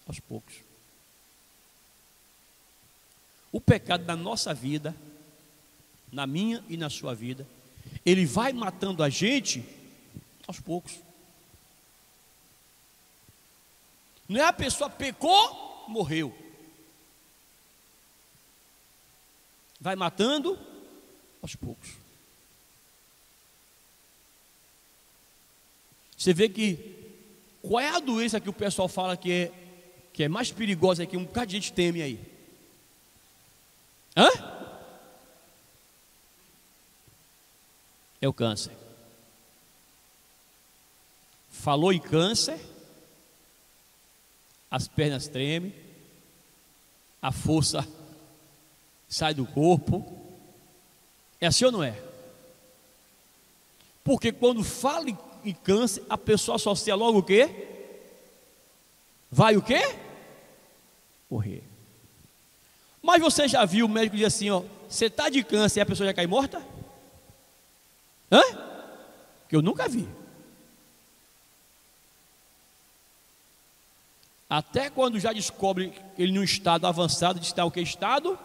Aos poucos. O pecado na nossa vida, na minha e na sua vida, ele vai matando a gente aos poucos. Não é a pessoa pecou, morreu. Vai matando aos poucos. Você vê que qual é a doença que o pessoal fala que é mais perigosa, que um bocado de gente teme aí? Hã? É o câncer. Falou em câncer, as pernas tremem, a força sai do corpo. É assim ou não é? Porque quando fala em câncer, a pessoa associa logo o quê? Vai o quê? Morrer. Mas você já viu o médico dizer assim, ó, você está de câncer e a pessoa já cai morta? Hã? Que eu nunca vi. Até quando já descobre ele num estado avançado, de estar o que estado,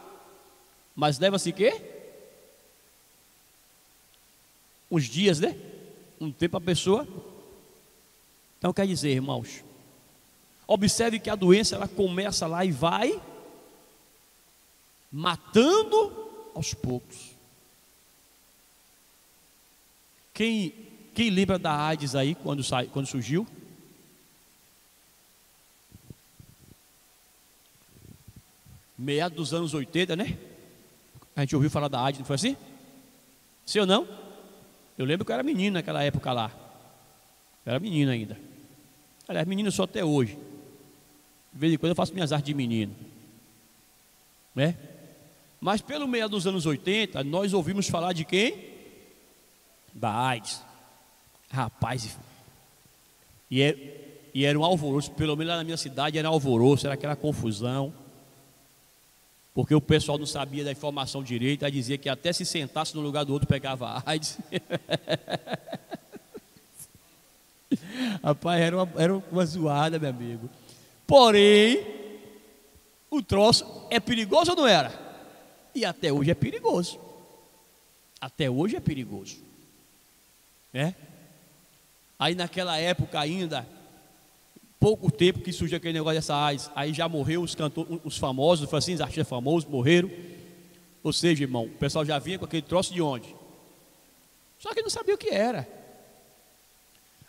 mas leva-se quê? Uns dias, né? Um tempo a pessoa Então quer dizer, irmãos, observe que a doença ela começa lá e vai matando aos poucos. Quem lembra da AIDS aí quando surgiu? Meados dos anos 80, né? A gente ouviu falar da AIDS, não foi assim? Sim ou não? Eu lembro que eu era menino naquela época lá. Eu era menino ainda. Aliás, menino só até hoje. De vez em quando eu faço minhas artes de menino, né? Mas pelo meio dos anos 80, nós ouvimos falar de quem? Da AIDS. Rapaz, e era um alvoroço. Pelo menos lá na minha cidade era alvoroço, era aquela confusão, porque o pessoal não sabia da informação direito. Aí dizia que até se sentasse no lugar do outro pegava AIDS. Rapaz, era uma zoada, meu amigo. Porém, o troço é perigoso ou não era? E até hoje é perigoso. Até hoje é perigoso, né? Aí naquela época ainda, pouco tempo que surgiu aquele negócio dessa AIDS, aí já morreu os cantores, os famosos, assim, os artistas famosos morreram. Ou seja, irmão, o pessoal já vinha com aquele troço de onde? Só que não sabia o que era.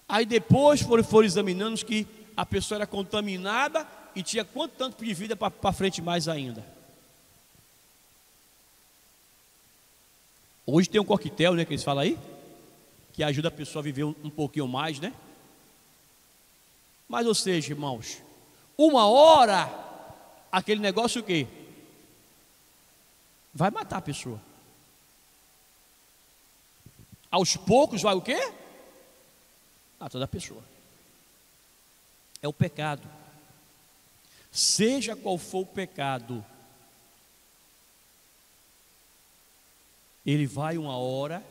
Aí depois foram examinando que a pessoa era contaminada e tinha quanto tanto de vida para frente mais ainda. Hoje tem um coquetel, né, que eles falam aí, que ajuda a pessoa a viver um pouquinho mais, né? Mas, ou seja, irmãos, uma hora, aquele negócio o quê? Vai matar a pessoa. Aos poucos vai o quê? Matar a pessoa. É o pecado. Seja qual for o pecado, ele vai uma hora,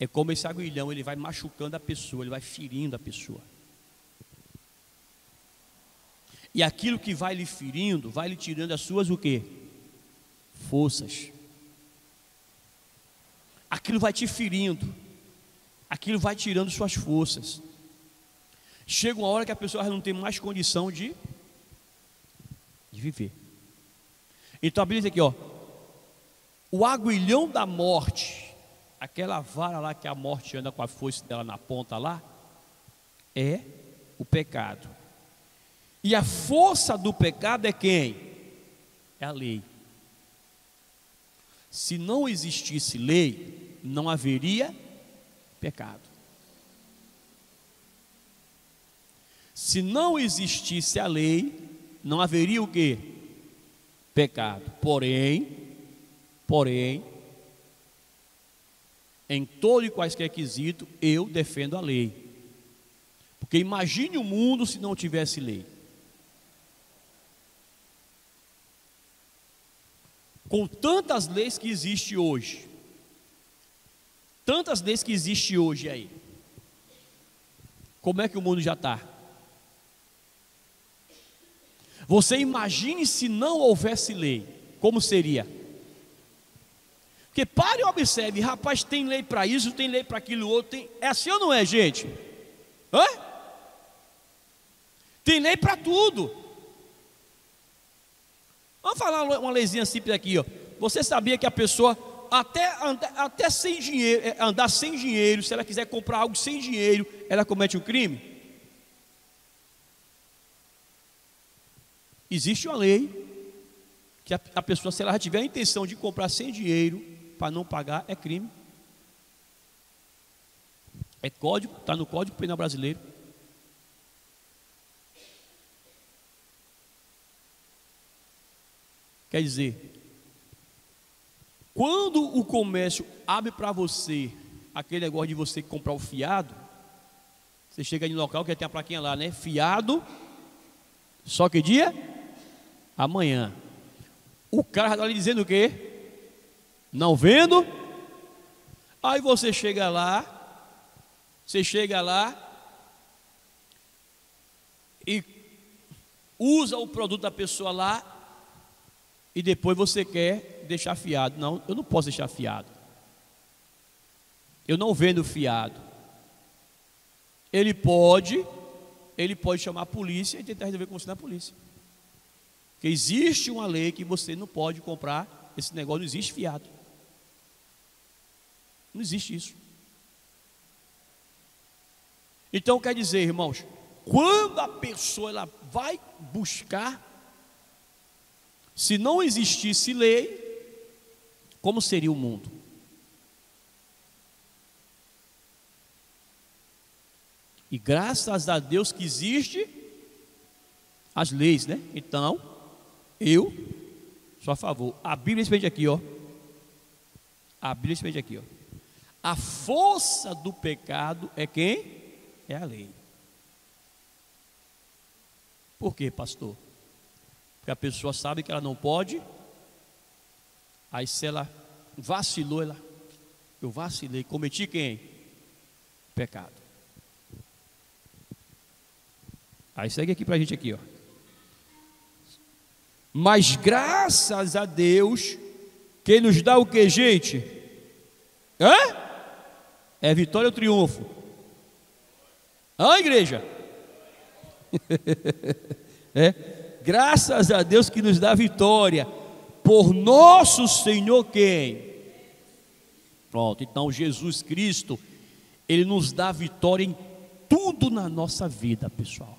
é como esse aguilhão, ele vai machucando a pessoa, ele vai ferindo a pessoa. E aquilo que vai lhe ferindo, vai lhe tirando as suas o quê? Forças. Aquilo vai te ferindo, aquilo vai tirando suas forças. Chega uma hora que a pessoa não tem mais condição de viver. Então a Bíblia diz aqui, ó, o aguilhão da morte, aquela vara lá que a morte anda com a foice dela na ponta lá, é o pecado. E a força do pecado é quem? É a lei. Se não existisse lei, não haveria pecado. Se não existisse a lei, não haveria o quê? Pecado. Porém, em todo e quaisquer quesito, eu defendo a lei. Porque imagine o mundo se não tivesse lei. Com tantas leis que existem hoje, aí, como é que o mundo já está? Você imagine se não houvesse lei, como seria? Porque pare e observe, rapaz, tem lei para isso, tem lei para aquilo outro, é assim ou não é, gente? Hã? Tem lei para tudo. Vamos falar uma leizinha simples aqui, ó. Você sabia que a pessoa até sem dinheiro, andar sem dinheiro, se ela quiser comprar algo sem dinheiro, ela comete um crime? Existe uma lei que a pessoa, se ela já tiver a intenção de comprar sem dinheiro para não pagar, é crime. É código, está no Código Penal Brasileiro. Quer dizer, quando o comércio abre para você aquele negócio de você comprar o fiado, você chega no local que tem a plaquinha lá, né? Fiado, só que dia? Amanhã. O cara já está lhe dizendo o quê? Não vendo? Aí você chega lá e usa o produto da pessoa lá e depois você quer deixar fiado. Não, eu não posso deixar fiado. Eu não vendo fiado. ele pode chamar a polícia e tentar resolver com você na polícia. Porque existe uma lei que você não pode comprar, esse negócio não existe fiado. Não existe isso. Então quer dizer, irmãos, quando a pessoa ela vai buscar, se não existisse lei, como seria o mundo? E graças a Deus que existe as leis, né? Então, eu sou a favor. A Bíblia explica aqui, ó. A Bíblia explica aqui, ó. A força do pecado é quem? É a lei. Por quê, pastor? Porque a pessoa sabe que ela não pode. Aí se ela vacilou, eu vacilei, cometi quem? Pecado. Aí segue aqui pra gente aqui, ó. Mas graças a Deus, que nos dá o que, gente? É vitória ou triunfo? Igreja? Graças a Deus que nos dá vitória por nosso Senhor quem? Pronto, então Jesus Cristo, Ele nos dá vitória em tudo na nossa vida, pessoal.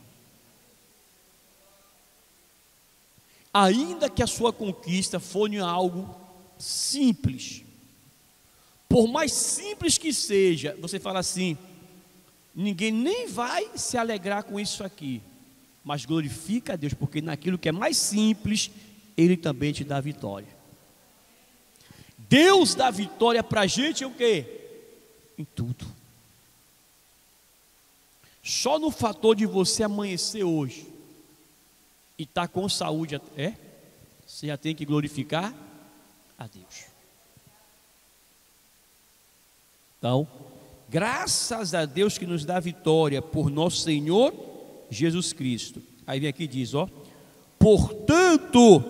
Ainda que a sua conquista for em algo simples, por mais simples que seja, você fala assim, ninguém nem vai se alegrar com isso aqui, mas glorifica a Deus, porque naquilo que é mais simples, Ele também te dá vitória. Deus dá vitória para a gente em o quê? Em tudo. Só no fator de você amanhecer hoje e estar com saúde, você já tem que glorificar a Deus. Então, graças a Deus que nos dá vitória por nosso Senhor Jesus Cristo. Aí vem aqui e diz, ó: portanto,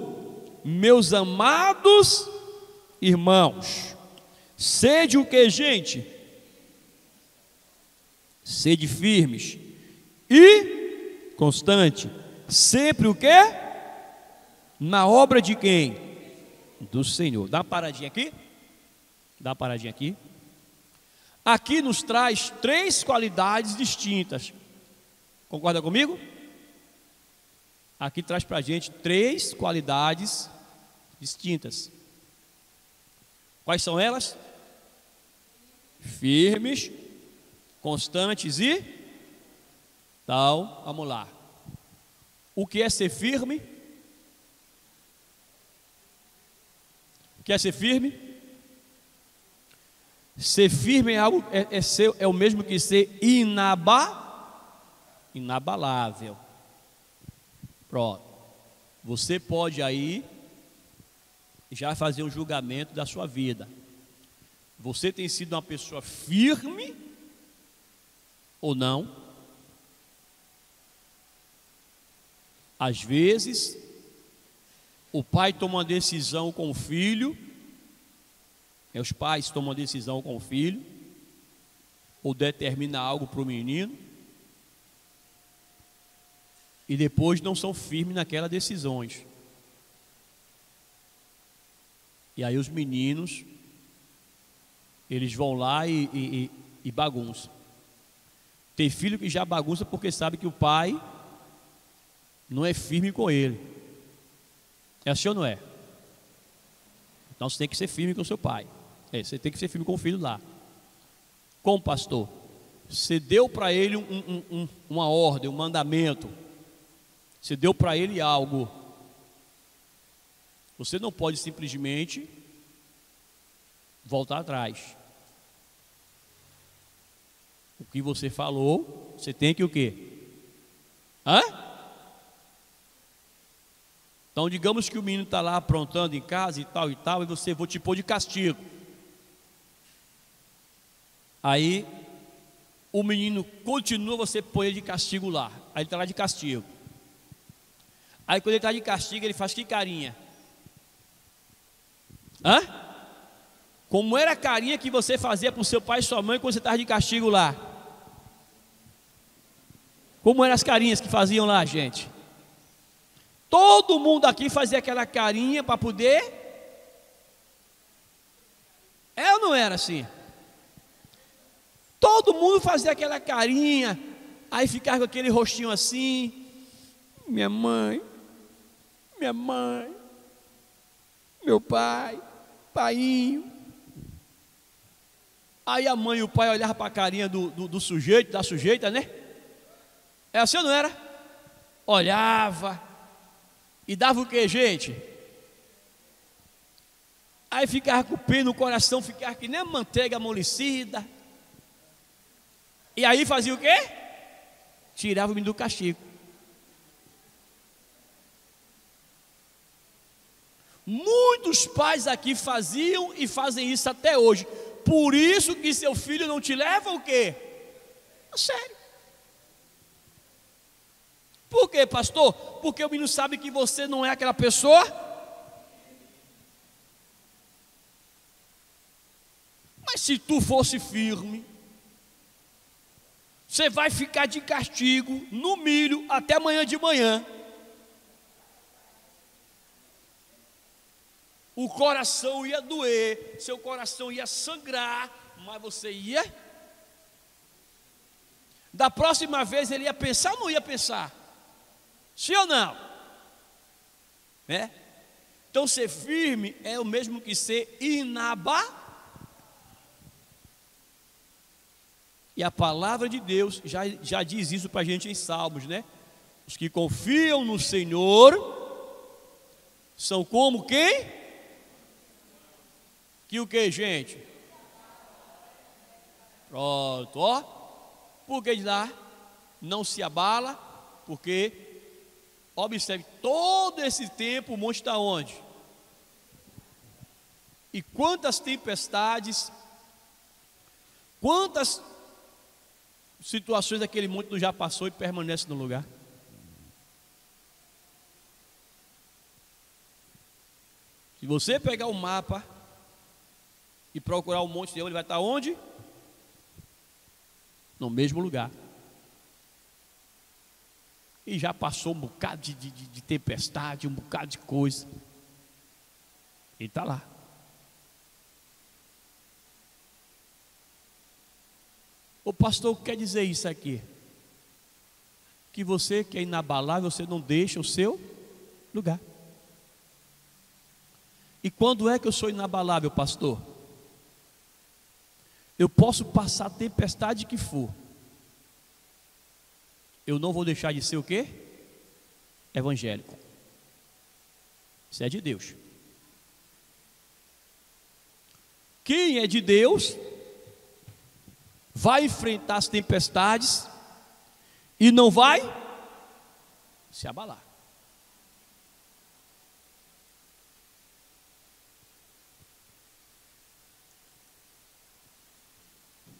meus amados irmãos, sede o que, gente? Sede firmes e constante, sempre o que? Na obra de quem? Do Senhor. Dá uma paradinha aqui. Dá uma paradinha aqui. Aqui nos traz 3 qualidades distintas. Concorda comigo? Aqui traz para a gente 3 qualidades distintas. Quais são elas? Firmes, constantes e... Então, vamos lá. O que é ser firme? O que é ser firme? Ser firme é algo, é o mesmo que ser inabalável. Pronto. Você pode aí já fazer um julgamento da sua vida. Você tem sido uma pessoa firme ou não? Às vezes, o pai toma uma decisão com o filho, os pais tomam uma decisão com o filho, ou determina algo para o menino, e depois não são firmes naquelas decisões. E aí os meninos, eles vão lá e bagunçam. Tem filho que já bagunça porque sabe que o pai não é firme com ele. É assim ou não é? Então você tem que ser firme com o seu pai. Você tem que ser firme com o filho lá. Como pastor? Você deu para ele uma ordem, um mandamento. Você deu para ele algo. Você não pode simplesmente voltar atrás. O que você falou, você tem que o quê? Então digamos que o menino está lá aprontando em casa e tal, e você, vou te pôr de castigo. Aí o menino continua, você põe ele de castigo lá. Aí ele está lá de castigo. Aí quando ele está de castigo, ele faz que carinha? Como era a carinha que você fazia para o seu pai e sua mãe quando você estava de castigo lá? Como eram as carinhas que faziam lá, gente? Todo mundo aqui fazia aquela carinha para poder. É ou não era assim? Todo mundo fazia aquela carinha, aí ficava com aquele rostinho assim. Minha mãe, meu pai, painho. Aí a mãe e o pai olhavam para a carinha do sujeito, da sujeita, né? É assim ou não era? Olhava e dava o que, gente? Aí ficava com o pé no coração, ficava que nem manteiga amolecida. E aí fazia o quê? Tirava o menino do castigo. Muitos pais aqui faziam e fazem isso até hoje. Por isso que seu filho não te leva o quê? A sério. Por quê, pastor? Porque o menino sabe que você não é aquela pessoa. Mas se tu fosse firme, você vai ficar de castigo, no milho, até amanhã de manhã. O coração ia doer, seu coração ia sangrar, mas você ia. Da próxima vez ele ia pensar ou não ia pensar? Sim ou não? É? Então ser firme é o mesmo que ser inabalável. E a palavra de Deus já diz isso para a gente em Salmos, né? Os que confiam no Senhor são como quem? Que o que, gente? Pronto, ó. Por que diz lá? Não se abala, porque, observe, todo esse tempo o monte está onde? E quantas tempestades, quantas situações daquele monte não já passou e permanece no lugar? Se você pegar o mapa e procurar o monte de Deus, ele vai estar onde? No mesmo lugar. E já passou um bocado de tempestade, um bocado de coisa. Ele está lá. O pastor, o que quer dizer isso aqui? Que você que é inabalável, você não deixa o seu lugar. E quando é que eu sou inabalável, pastor? Eu posso passar a tempestade que for. Eu não vou deixar de ser o quê? Evangélico. Isso é de Deus. Quem é de Deus vai enfrentar as tempestades e não vai se abalar.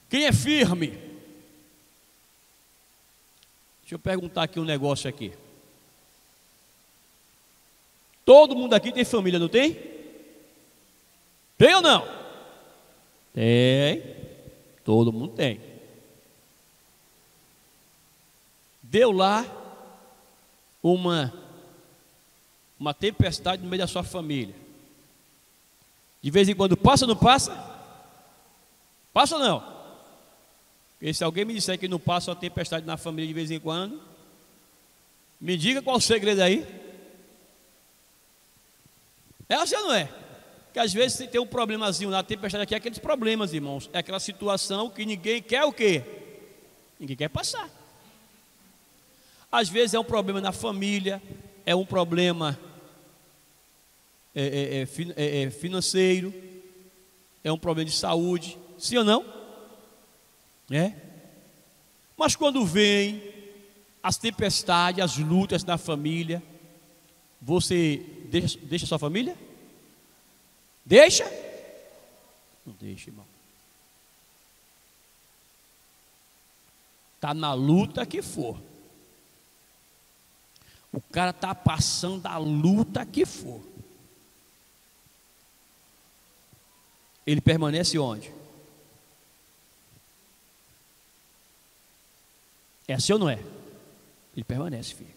Quem é firme? Deixa eu perguntar aqui um negócio aqui. Todo mundo aqui tem família, não tem? Tem ou não? Tem. Todo mundo tem. Deu lá uma tempestade no meio da sua família. De vez em quando passa ou não passa? Passa ou não? Porque se alguém me disser que não passa uma tempestade na família de vez em quando, me diga qual o segredo aí. É ou não é? Porque às vezes você tem um problemazinho na tempestade aqui, é aqueles problemas, irmãos. É aquela situação que ninguém quer o quê? Ninguém quer passar. Às vezes é um problema na família, é um problema financeiro, é um problema de saúde, sim ou não? É. Mas quando vem as tempestades, as lutas na família, você deixa sua família? Deixa? Não deixa, irmão. Está na luta que for. O cara está passando a luta que for. Ele permanece onde? É assim ou não é? Ele permanece firme.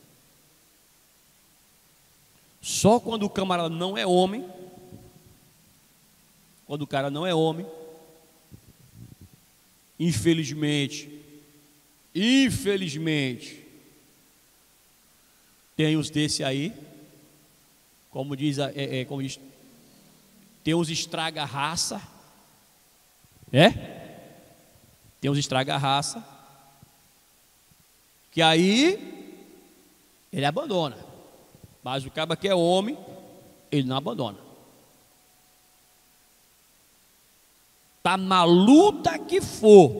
Só quando o camarada não é homem, quando o cara não é homem, infelizmente, tem uns desse aí, como diz, tem uns estraga-raça, tem uns estraga-raça, que aí ele abandona, mas o cara que é homem, ele não abandona. Está na luta que for,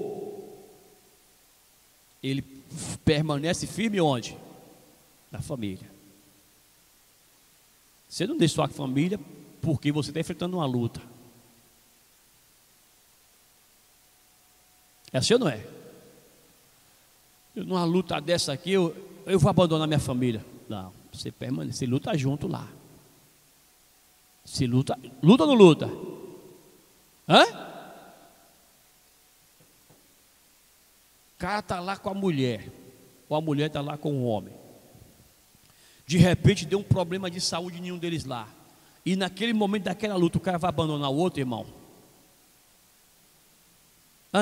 ele permanece firme onde? Na família. Você não deixa sua família porque você está enfrentando uma luta. É assim ou não é? Numa luta dessa aqui, eu vou abandonar minha família. Não, você permanece, você luta junto lá. Se luta ou não luta? Hã? O cara está lá com a mulher, ou a mulher está lá com o homem. De repente deu um problema de saúde em nenhum deles lá. E naquele momento daquela luta, o cara vai abandonar o outro, irmão?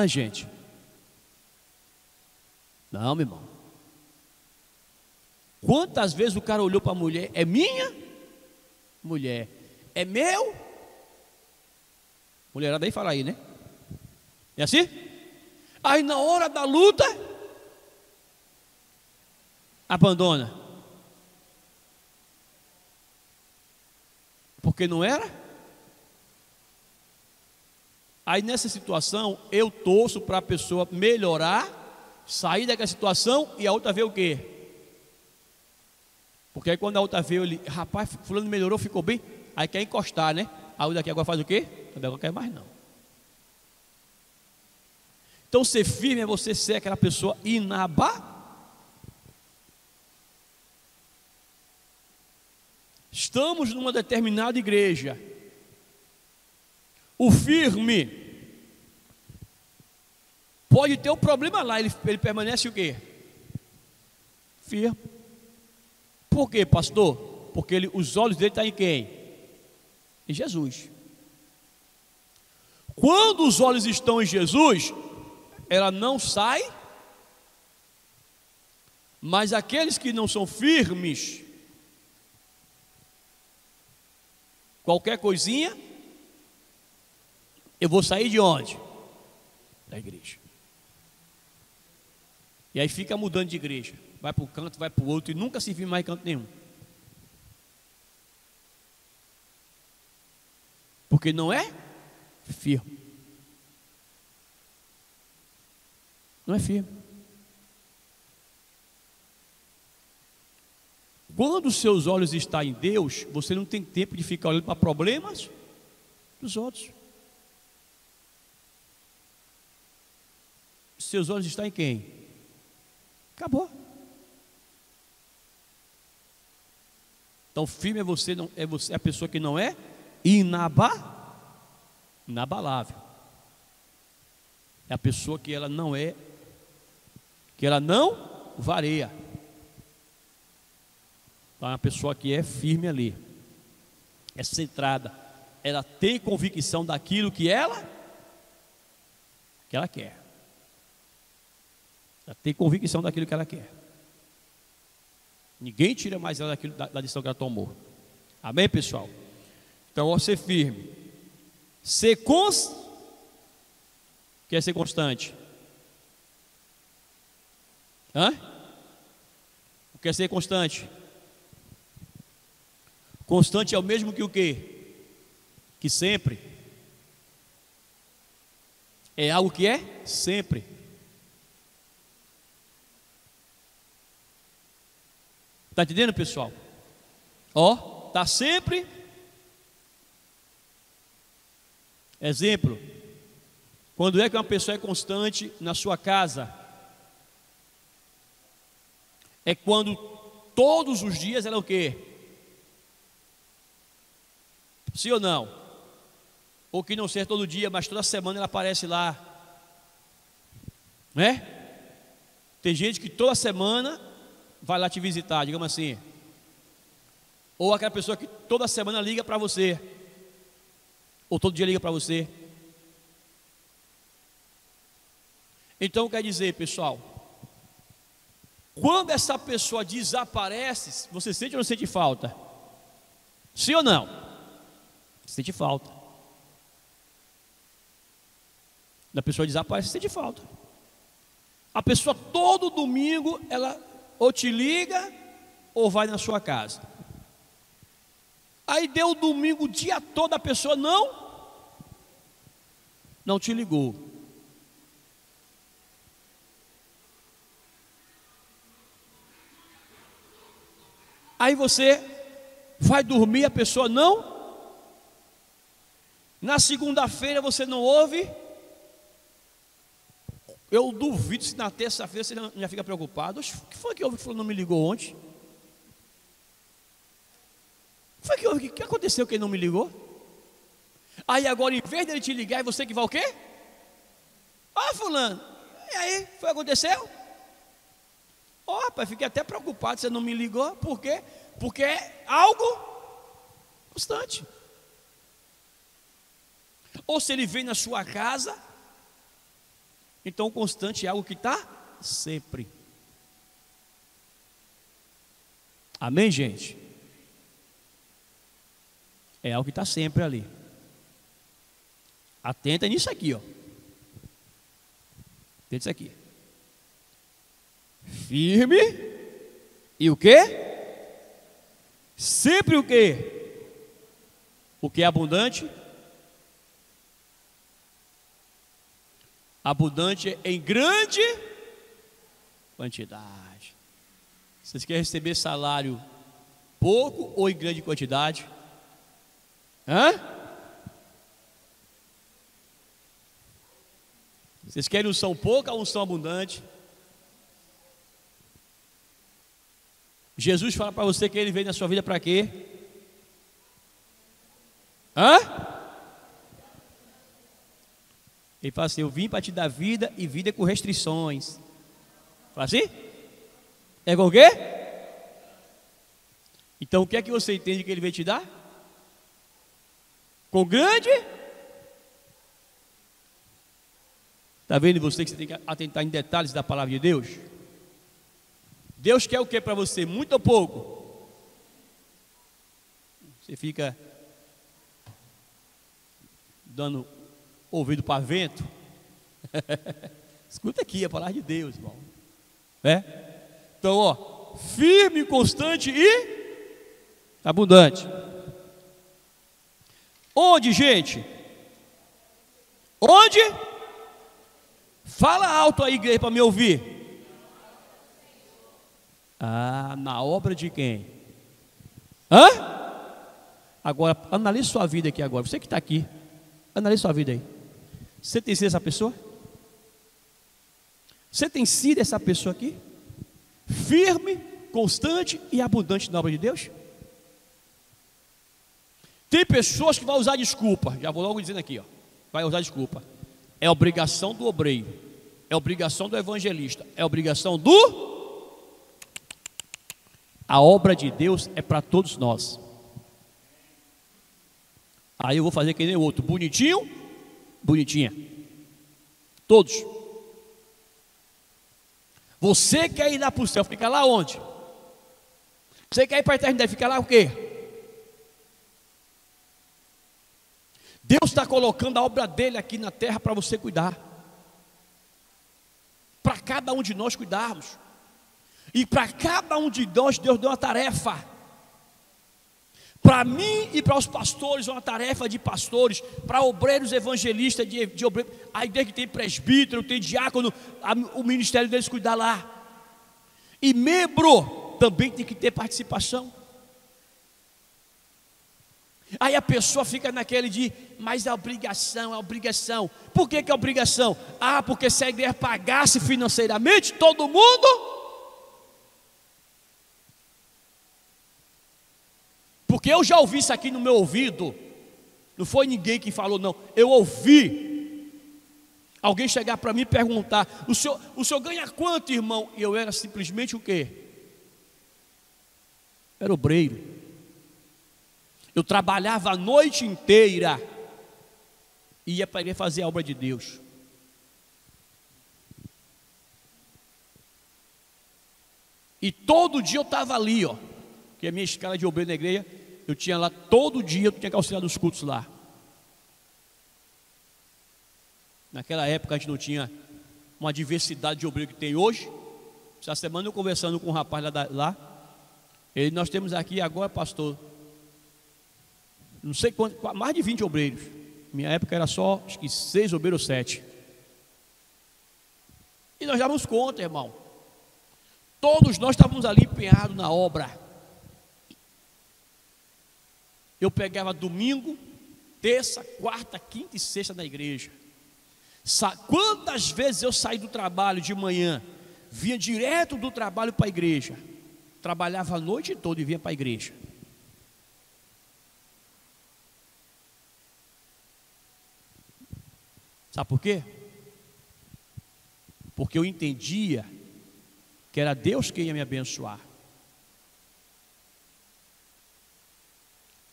Gente? Não, meu irmão. Quantas vezes o cara olhou para a mulher? É minha mulher? É meu? Mulherada aí fala aí, né? É assim? Aí na hora da luta, abandona. Porque não era? Aí nessa situação, eu torço para a pessoa melhorar, sair daquela situação e a outra vê o quê? Porque aí quando a outra vê, ele, rapaz, fulano melhorou, ficou bem, aí quer encostar, né? Aí o daqui agora faz o quê? O daqui não quer mais não. Então ser firme é você ser aquela pessoa inabalável. Estamos numa determinada igreja. O firme pode ter um problema lá, ele permanece o quê? Firme. Por quê, pastor? Porque os olhos dele estão em quem? Em Jesus. Quando os olhos estão em Jesus, ela não sai, mas aqueles que não são firmes, qualquer coisinha, eu vou sair de onde? Da igreja. E aí fica mudando de igreja. Vai para um canto, vai para o outro e nunca se viu mais em canto nenhum. Porque não é firme. Não é firme. Quando os seus olhos estão em Deus, você não tem tempo de ficar olhando para problemas dos outros. Seus olhos estão em quem? Acabou. Então firme é você a pessoa que não é inabalável. É a pessoa que ela não varia. Então é uma pessoa que é firme ali, é centrada, ela tem convicção daquilo que ela quer. Ela tem convicção daquilo que ela quer. Ninguém tira mais ela da decisão que ela tomou. Amém, pessoal? Então, ó, ser firme. Quer ser constante? O que é ser constante? Constante é o mesmo que o quê? Que sempre. É algo que é sempre. Está entendendo, pessoal? Ó, está sempre. Exemplo. Quando é que uma pessoa é constante na sua casa? É quando todos os dias ela é o quê? Sim ou não? Ou que não seja todo dia, mas toda semana ela aparece lá. Né? Tem gente que toda semana vai lá te visitar, digamos assim. Ou aquela pessoa que toda semana liga para você, ou todo dia liga para você. Então quer dizer, pessoal, quando essa pessoa desaparece, você sente ou não sente falta? Sim ou não? Sente falta. Da pessoa desaparece, sente falta. A pessoa todo domingo, ela ou te liga ou vai na sua casa. Aí deu o domingo o dia todo, a pessoa não te ligou. Aí você vai dormir, a pessoa não. Na segunda-feira você não ouve. Eu duvido se na terça-feira você já fica preocupado. O que foi que houve que falou não me ligou ontem? O que aconteceu que ele não me ligou? Aí agora, em vez dele te ligar, é você que vai o quê? Fulano, e aí, foi o que aconteceu? Rapaz, fiquei até preocupado, você não me ligou. Por quê? Porque é algo constante. Ou se ele vem na sua casa, então o constante é algo que está sempre. Amém, gente? É algo que está sempre ali. Atenta nisso aqui, ó. Atenta nisso aqui. Firme. E o quê? Sempre o quê? O que é abundante? Abundante em grande quantidade. Vocês querem receber salário pouco ou em grande quantidade? Vocês querem unção pouca ou unção abundante? Jesus fala para você que ele veio na sua vida para quê? Ele fala assim: eu vim para te dar vida e vida com restrições. Fala assim? É com o quê? Então o que é que você entende que ele veio te dar? Com grande? Está vendo você que você tem que atentar em detalhes da palavra de Deus? Deus quer o que para você? Muito ou pouco? Você fica dando ouvido para vento? Escuta aqui a palavra de Deus, irmão. Então, firme, constante e abundante. Onde, gente? Onde? Fala alto aí, igreja, para me ouvir. Na obra de quem? Agora, analise sua vida aqui agora. Você que está aqui, analise sua vida aí. Você tem sido essa pessoa? Você tem sido essa pessoa aqui? Firme, constante e abundante na obra de Deus? Tem pessoas que vão usar desculpa. Já vou logo dizendo aqui, vai usar desculpa. É obrigação do obreiro, é obrigação do evangelista, é obrigação do... A obra de Deus é para todos nós. Aí eu vou fazer que nem o outro, bonitinho, bonitinha. Todos. Você quer ir lá para o céu, fica lá onde? Você quer ir para a eternidade, fica lá o quê? Deus está colocando a obra dele aqui na terra para você cuidar. Para cada um de nós cuidarmos. E para cada um de nós, Deus deu uma tarefa. Para mim e para os pastores, uma tarefa de pastores. Para obreiros evangelistas, de obreiros. A igreja que tem presbítero, tem diácono, o ministério deles cuidar lá. E membro também tem que ter participação. Aí a pessoa fica naquele de, mas é obrigação, é obrigação. Por que é obrigação? Porque se a igreja pagasse financeiramente, todo mundo... Porque eu já ouvi isso aqui no meu ouvido. Não foi ninguém que falou, não. Eu ouvi alguém chegar para mim e perguntar: o senhor ganha quanto, irmão? E eu era simplesmente o quê? Era obreiro. Eu trabalhava a noite inteira e ia para a igreja fazer a obra de Deus. E todo dia eu estava ali, ó, que a minha escala de obreiro na igreja, eu tinha lá todo dia, eu tinha que auxiliar dos cultos lá. Naquela época a gente não tinha uma diversidade de obreiro que tem hoje. Essa semana eu conversando com um rapaz lá, nós temos aqui agora, pastor, não sei quanto, mais de 20 obreiros. Minha época era só, acho que 6 obreiros ou 7. E nós dávamos conta, irmão. Todos nós estávamos ali empenhados na obra. Eu pegava domingo, terça, quarta, quinta e sexta na igreja. Quantas vezes eu saí do trabalho de manhã, vinha direto do trabalho para a igreja, trabalhava a noite toda e vinha para a igreja. Sabe por quê? Porque eu entendia que era Deus que ia me abençoar.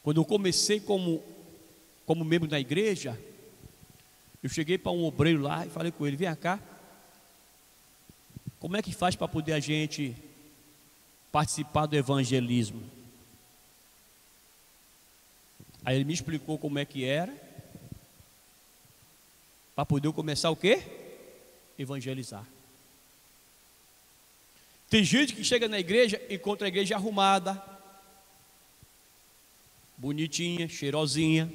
Quando eu comecei como membro da igreja, eu cheguei para um obreiro lá e falei com ele: vem cá, como é que faz para poder a gente participar do evangelismo? Aí ele me explicou como é que era, para poder eu começar o quê? Evangelizar. Tem gente que chega na igreja, encontra a igreja arrumada, bonitinha, cheirosinha,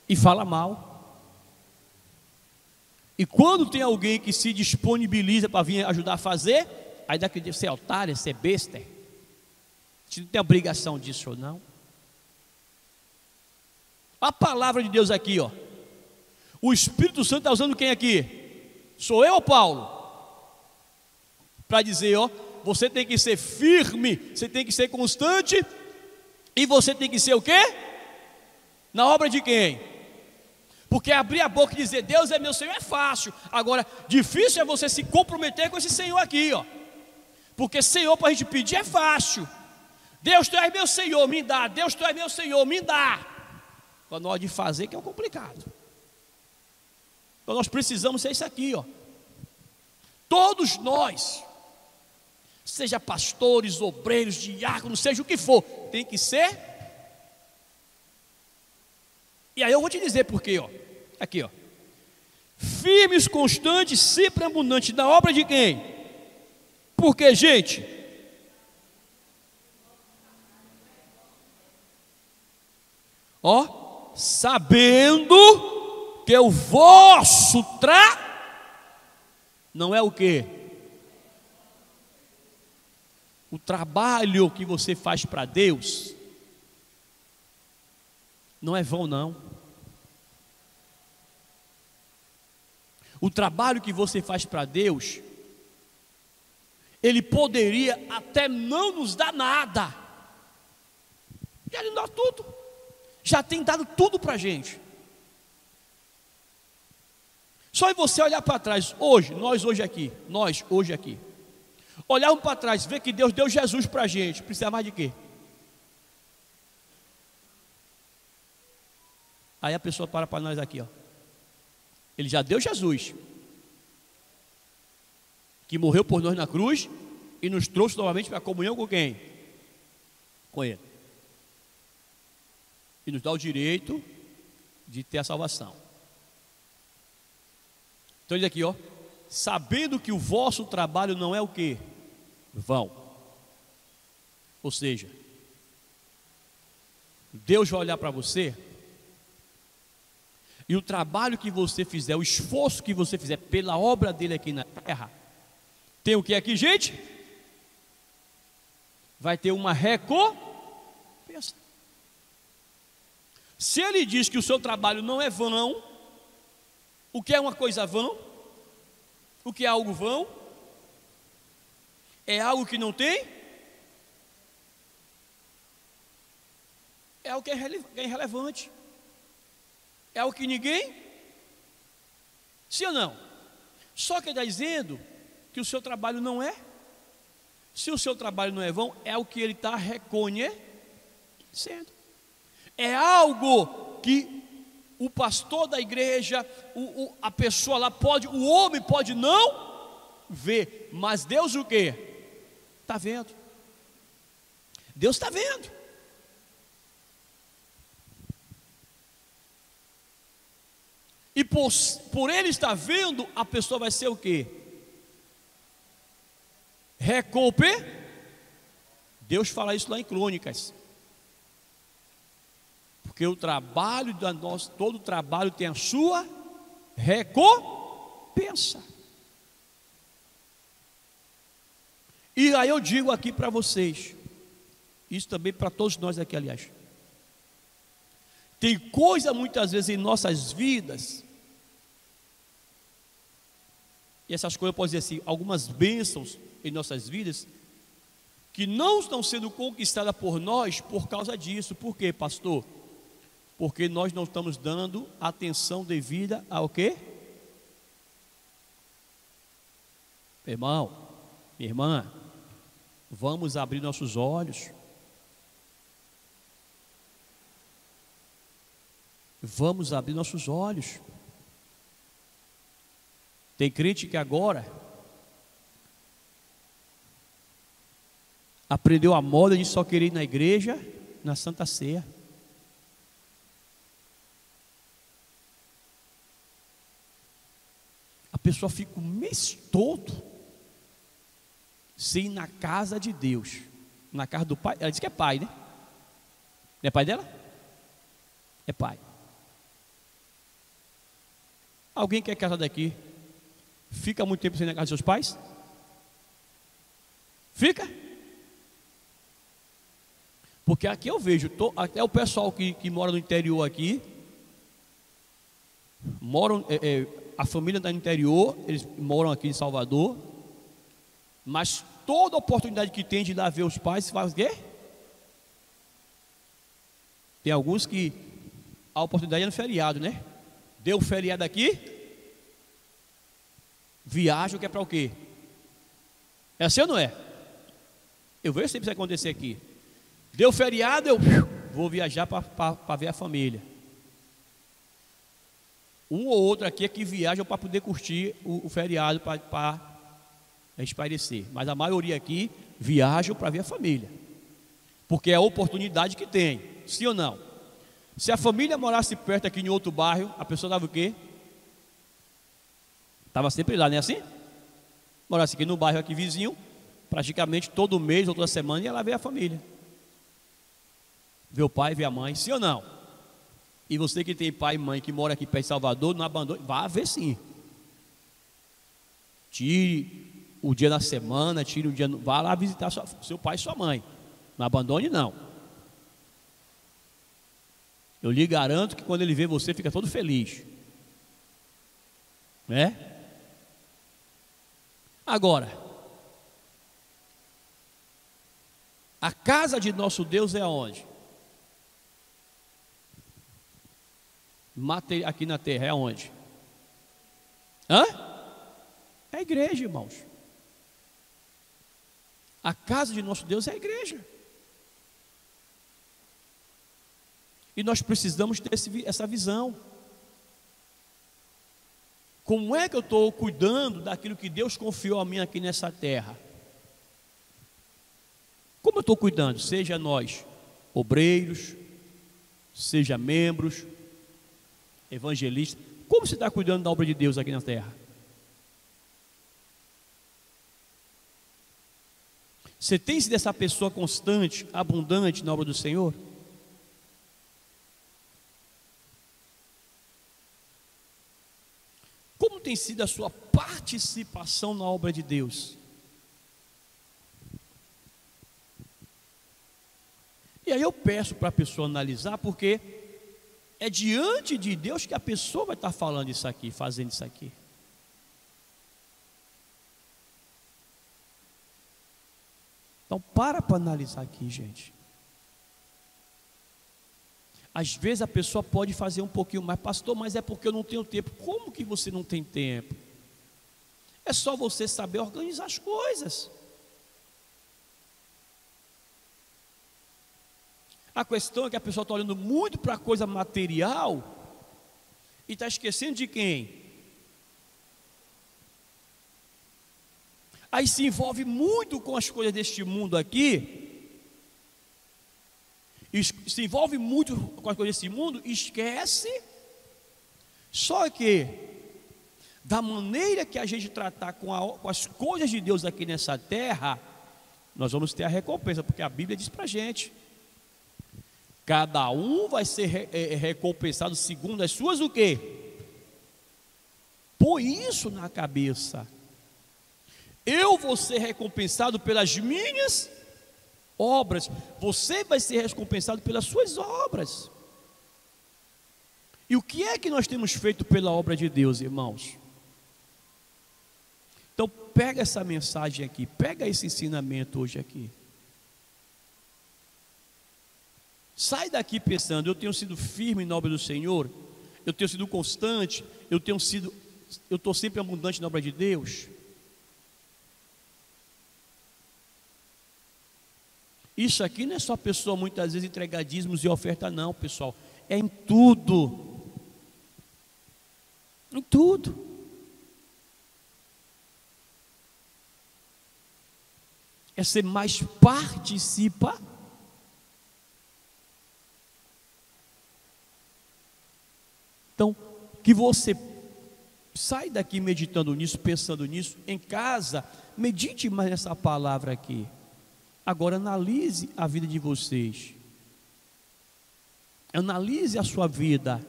e fala mal. E quando tem alguém que se disponibiliza para vir ajudar a fazer, aí daqui de ser otário, ser besta, você não tem obrigação disso ou não. A palavra de Deus aqui, ó. O Espírito Santo está usando quem aqui? Sou eu ou Paulo? Para dizer, ó, você tem que ser firme, você tem que ser constante, e você tem que ser o quê? Na obra de quem? Porque abrir a boca e dizer Deus é meu Senhor é fácil. Agora, difícil é você se comprometer com esse Senhor aqui, ó. Porque Senhor para a gente pedir é fácil. Deus, tu és meu Senhor, me dá. Deus, tu és meu Senhor, me dá. Para nós de fazer que é o complicado. Então nós precisamos ser isso aqui, ó. Todos nós, seja pastores, obreiros, diáconos, seja o que for, tem que ser. E aí eu vou te dizer por quê, ó. Aqui, ó. Firmes, constantes, sempre abundantes na obra de quem? Porque, gente, ó, sabendo que o vosso não é o quê? O trabalho que você faz para Deus não é vão, não. O trabalho que você faz para Deus, Ele poderia até não nos dar nada. Já Ele dá tudo. Já tem dado tudo para a gente. Só você olhar para trás, hoje, nós hoje aqui, olharmos para trás, ver que Deus deu Jesus para a gente, precisa mais de quê? Aí a pessoa para nós aqui, ó. Ele já deu Jesus, que morreu por nós na cruz e nos trouxe novamente para a comunhão com quem? Com Ele. E nos dá o direito de ter a salvação. Então ele diz aqui, ó, sabendo que o vosso trabalho não é o quê? Vão. Ou seja, Deus vai olhar para você e o trabalho que você fizer, o esforço que você fizer pela obra dele aqui na terra, tem o que aqui, gente? Vai ter uma recompensa. Se ele diz que o seu trabalho não é vão, o que é uma coisa vã? O que é algo vão? É algo que não tem? É algo que é irrelevante. É algo que ninguém? Sim ou não? Só que ele está dizendo que o seu trabalho não é. Se o seu trabalho não é vão, é o que ele está reconhecendo. É algo que o pastor da igreja, a pessoa lá pode, o homem pode não ver, mas Deus o quê? Está vendo. Deus está vendo. E por ele estar vendo, a pessoa vai ser o quê? Deus fala isso lá em Crônicas. Porque o trabalho todo trabalho tem a sua recompensa. E aí eu digo aqui para vocês, isso também para todos nós aqui, aliás. Tem coisa muitas vezes em nossas vidas, e essas coisas, eu posso dizer assim, algumas bênçãos em nossas vidas, que não estão sendo conquistadas por nós por causa disso. Por quê, pastor? Porque nós não estamos dando atenção devida ao quê? Irmão, minha irmã, vamos abrir nossos olhos. Vamos abrir nossos olhos. Tem crente que agora aprendeu a moda de só querer ir na igreja na Santa Ceia. A pessoa fica o mês todo sem ir na casa de Deus, na casa do pai. Ela diz que é pai, né? Não é pai dela? É pai. Alguém que é casado aqui fica muito tempo sem ir na casa dos seus pais? Fica? Porque aqui eu vejo, até o pessoal que mora no interior aqui, a família está no interior, eles moram aqui em Salvador, mas toda oportunidade que tem de ir lá ver os pais, faz o quê? Tem alguns que a oportunidade é no feriado, né? Deu feriado aqui, viagem, que é para o quê? É assim ou não é? Eu vejo sempre isso acontecer aqui. Deu feriado, eu vou viajar para ver a família. Um ou outro aqui é que viaja para poder curtir o feriado, para espairecer. Mas a maioria aqui viaja para ver a família, porque é a oportunidade que tem. Sim ou não? Se a família morasse perto aqui em outro bairro, a pessoa dava o quê? Estava sempre lá, não é assim? Morasse aqui no bairro aqui vizinho, praticamente todo mês, outra semana, ia lá ver a família, ver o pai, ver a mãe. Sim ou não? E você que tem pai e mãe que mora aqui perto de Salvador, não abandone, vá ver sim. Tire o dia da semana, tire o dia, vá lá visitar seu pai e sua mãe. Não abandone não. Eu lhe garanto que quando ele vê você, fica todo feliz, né? Agora, a casa de nosso Deus é aonde? Aqui na terra é aonde? É a igreja, irmãos. A casa de nosso Deus é a igreja. E nós precisamos ter essa visão. Como é que eu estou cuidando daquilo que Deus confiou a mim aqui nessa terra? Como eu estou cuidando? Seja nós obreiros, seja membros, evangelistas. Como você está cuidando da obra de Deus aqui na terra? Você tem sido essa pessoa constante, abundante na obra do Senhor? Como tem sido a sua participação na obra de Deus? E aí eu peço para a pessoa analisar, porque é diante de Deus que a pessoa vai estar falando isso aqui, fazendo isso aqui. Então para analisar aqui, gente. Às vezes a pessoa pode fazer um pouquinho mais, pastor, mas é porque eu não tenho tempo. Como que você não tem tempo? É só você saber organizar as coisas. A questão é que a pessoa está olhando muito para a coisa material e está esquecendo de quem? Aí se envolve muito com as coisas deste mundo aqui, se envolve muito com as coisas desse mundo, esquece. Só que, da maneira que a gente tratar com as coisas de Deus aqui nessa terra, nós vamos ter a recompensa, porque a Bíblia diz para a gente: cada um vai ser recompensado segundo as suas o quê? Põe isso na cabeça. Eu vou ser recompensado pelas minhas obras, você vai ser recompensado pelas suas obras. E o que é que nós temos feito pela obra de Deus, irmãos? Então pega essa mensagem aqui, pega esse ensinamento hoje aqui. Sai daqui pensando: eu tenho sido firme na obra do Senhor, eu tenho sido constante, eu estou sempre abundante na obra de Deus. Isso aqui não é só a pessoa muitas vezes entregar dízimos e oferta, não, pessoal. É em tudo. Em tudo. É ser mais participa. Então, que você sai daqui meditando nisso, pensando nisso. Em casa, medite mais nessa palavra aqui. Agora analise a vida de vocês. Analise a sua vida.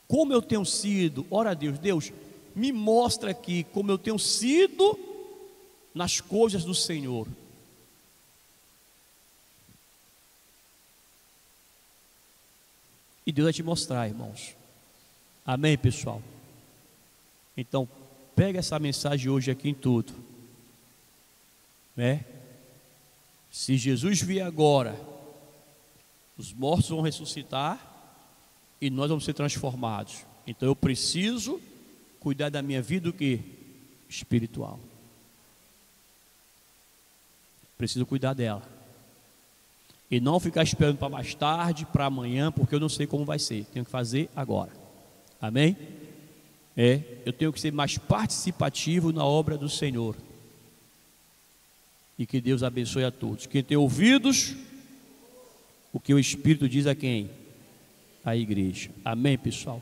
Como eu tenho sido. Ora a Deus, Deus, me mostra aqui como eu tenho sido nas coisas do Senhor. E Deus vai te mostrar, irmãos. Amém, pessoal? Então, pega essa mensagem hoje aqui em tudo. Né? Se Jesus vier agora, os mortos vão ressuscitar e nós vamos ser transformados. Então eu preciso cuidar da minha vida o quê? Espiritual. Preciso cuidar dela. E não ficar esperando para mais tarde, para amanhã, porque eu não sei como vai ser. Tenho que fazer agora. Amém? Eu tenho que ser mais participativo na obra do Senhor. E que Deus abençoe a todos. Quem tem ouvidos, o que o Espírito diz a quem? A igreja. Amém, pessoal?